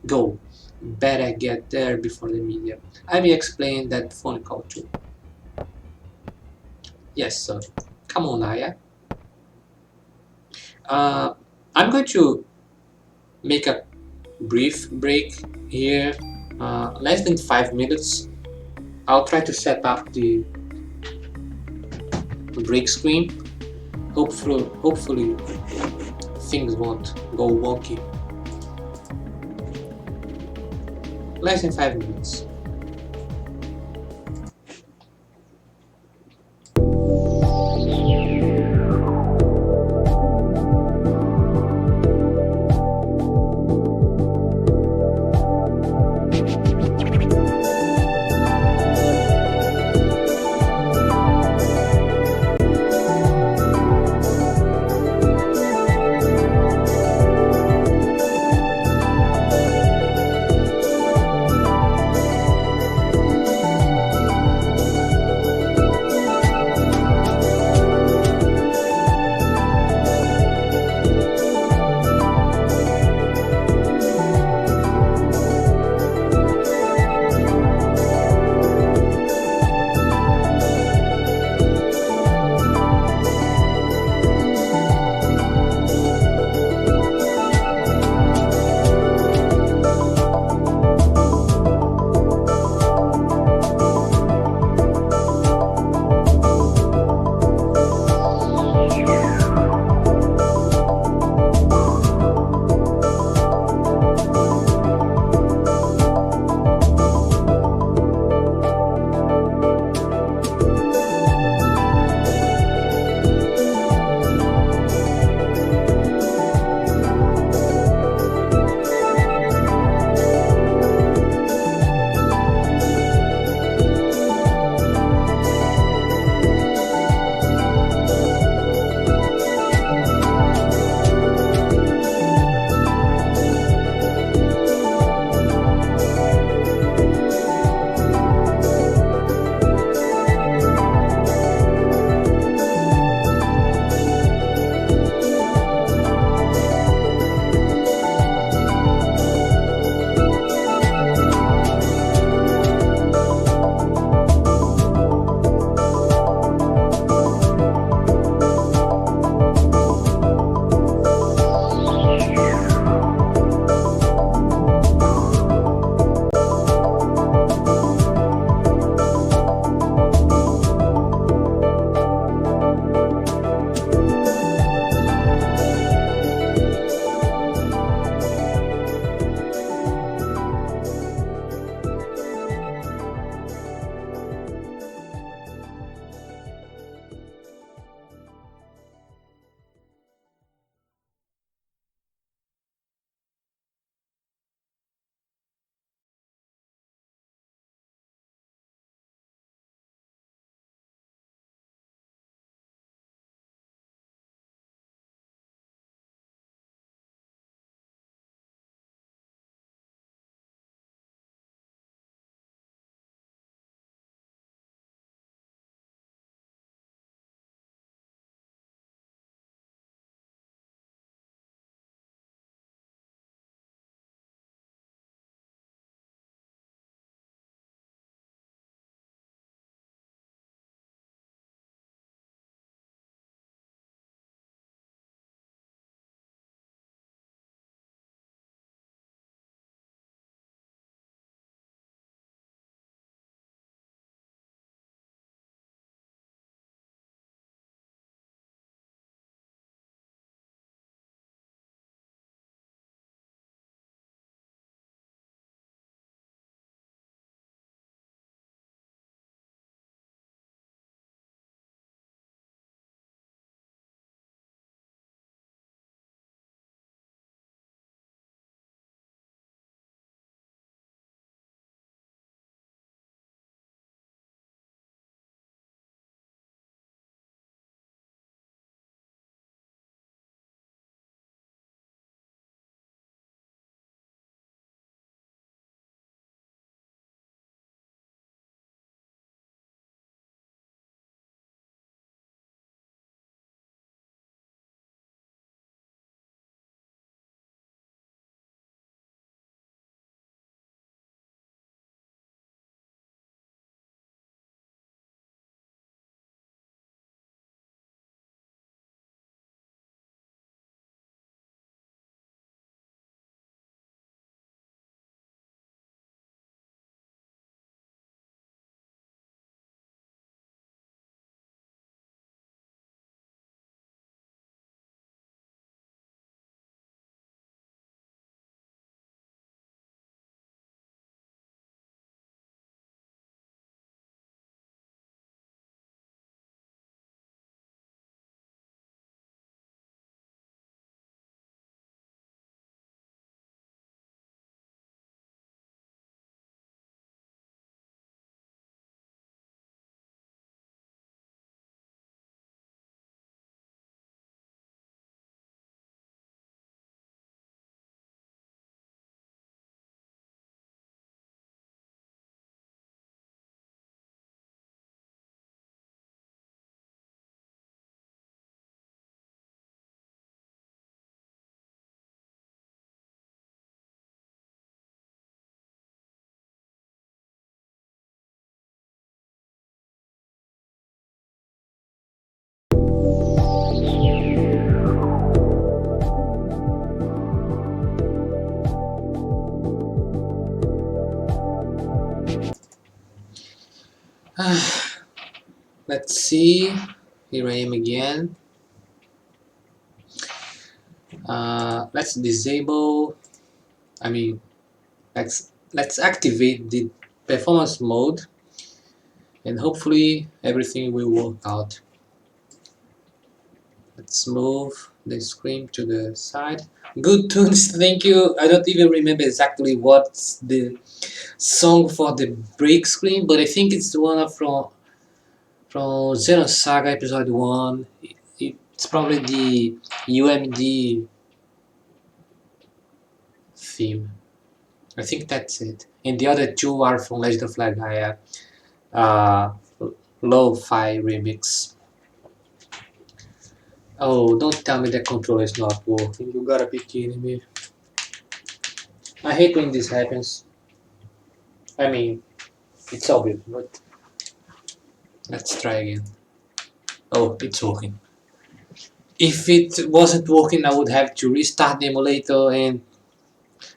Speaker 1: Go. Better get there before the media. I may explain that phone call too. Yes, sir. Come on, Naya. Uh, I'm going to make a brief break here. Less than 5 minutes. I'll try to set up the break screen. Hopefully things won't go wonky. Less than 5 minutes. see. Here I am again. Let's disable. I mean, let's activate the performance mode, and hopefully everything will work out. Let's move the screen to the side. Good tunes, thank you. I don't even remember exactly what's the song for the break screen, but I think it's the one from Xeno Saga Episode 1. It's probably the UMD theme. I think that's it. And the other two are from Legend of Legaia, uh, Lo-Fi Remix. Oh, don't tell me the controller is not working. You gotta be kidding me. I hate when this happens. I mean, it's obvious, but let's try again. Oh, it's working. If it wasn't working, I would have to restart the emulator and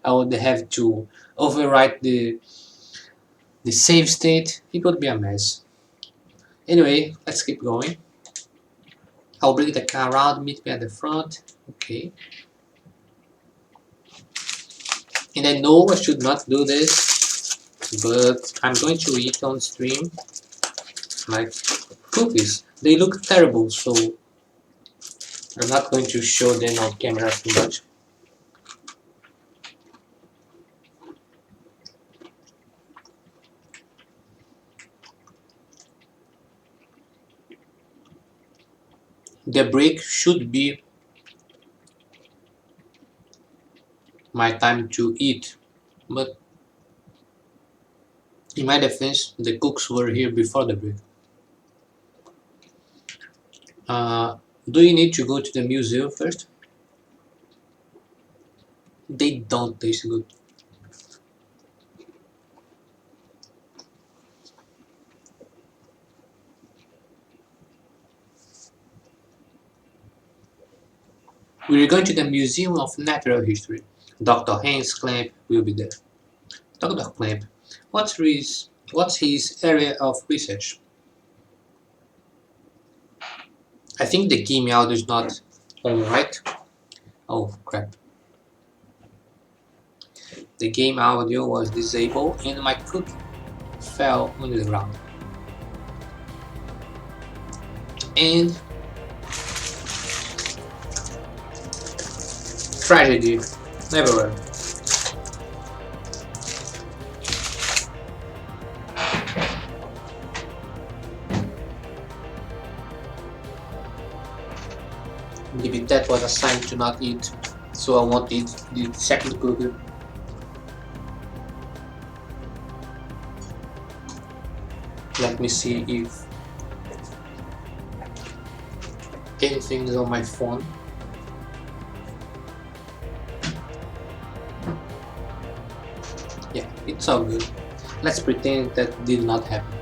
Speaker 1: I would have to overwrite the save state. It would be a mess. Anyway, let's keep going. I'll bring the car around, meet me at the front. Okay. And I know I should not do this, but I'm going to eat on stream my cookies. They look terrible, so I'm not going to show them on camera too much. The break should be my time to eat, but in my defense, the cooks were here before the break. Do you need to go to the museum first? They don't taste good. We're going to the Museum of Natural History. Dr. Hans Clamp will be there. Dr. Clamp, what's his area of research? I think the game audio is not on right. Oh crap. The game audio was disabled and my cookie fell on the ground. And tragedy, never. Maybe that was a sign to not eat, so I won't eat the second cookie. Let me see if anything is on my phone. Yeah, it's all good. Let's pretend that did not happen.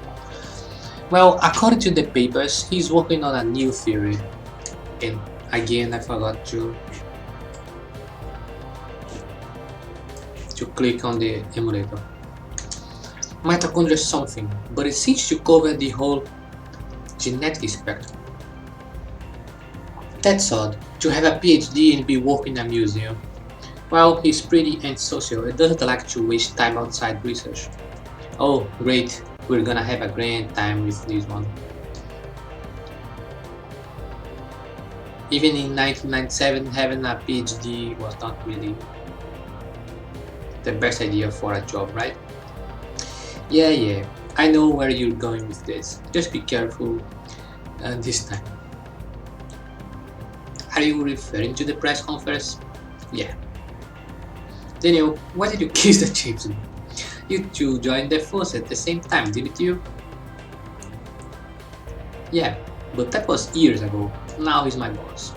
Speaker 1: Well, according to the papers, he's working on a new theory. And again, I forgot to click on the emulator. Mitochondria is something, but it seems to cover the whole genetic spectrum. That's odd, to have a PhD and be working in a museum. Well, he's pretty antisocial and doesn't like to waste time outside research. Oh, great, we're gonna have a grand time with this one. Even in 1997, having a PhD was not really the best idea for a job, right? Yeah, I know where you're going with this. Just be careful this time. Are you referring to the press conference? Yeah. Daniel, why did you kiss the chips? You two joined the force at the same time, didn't you? Yeah, but that was years ago. Now he's my boss.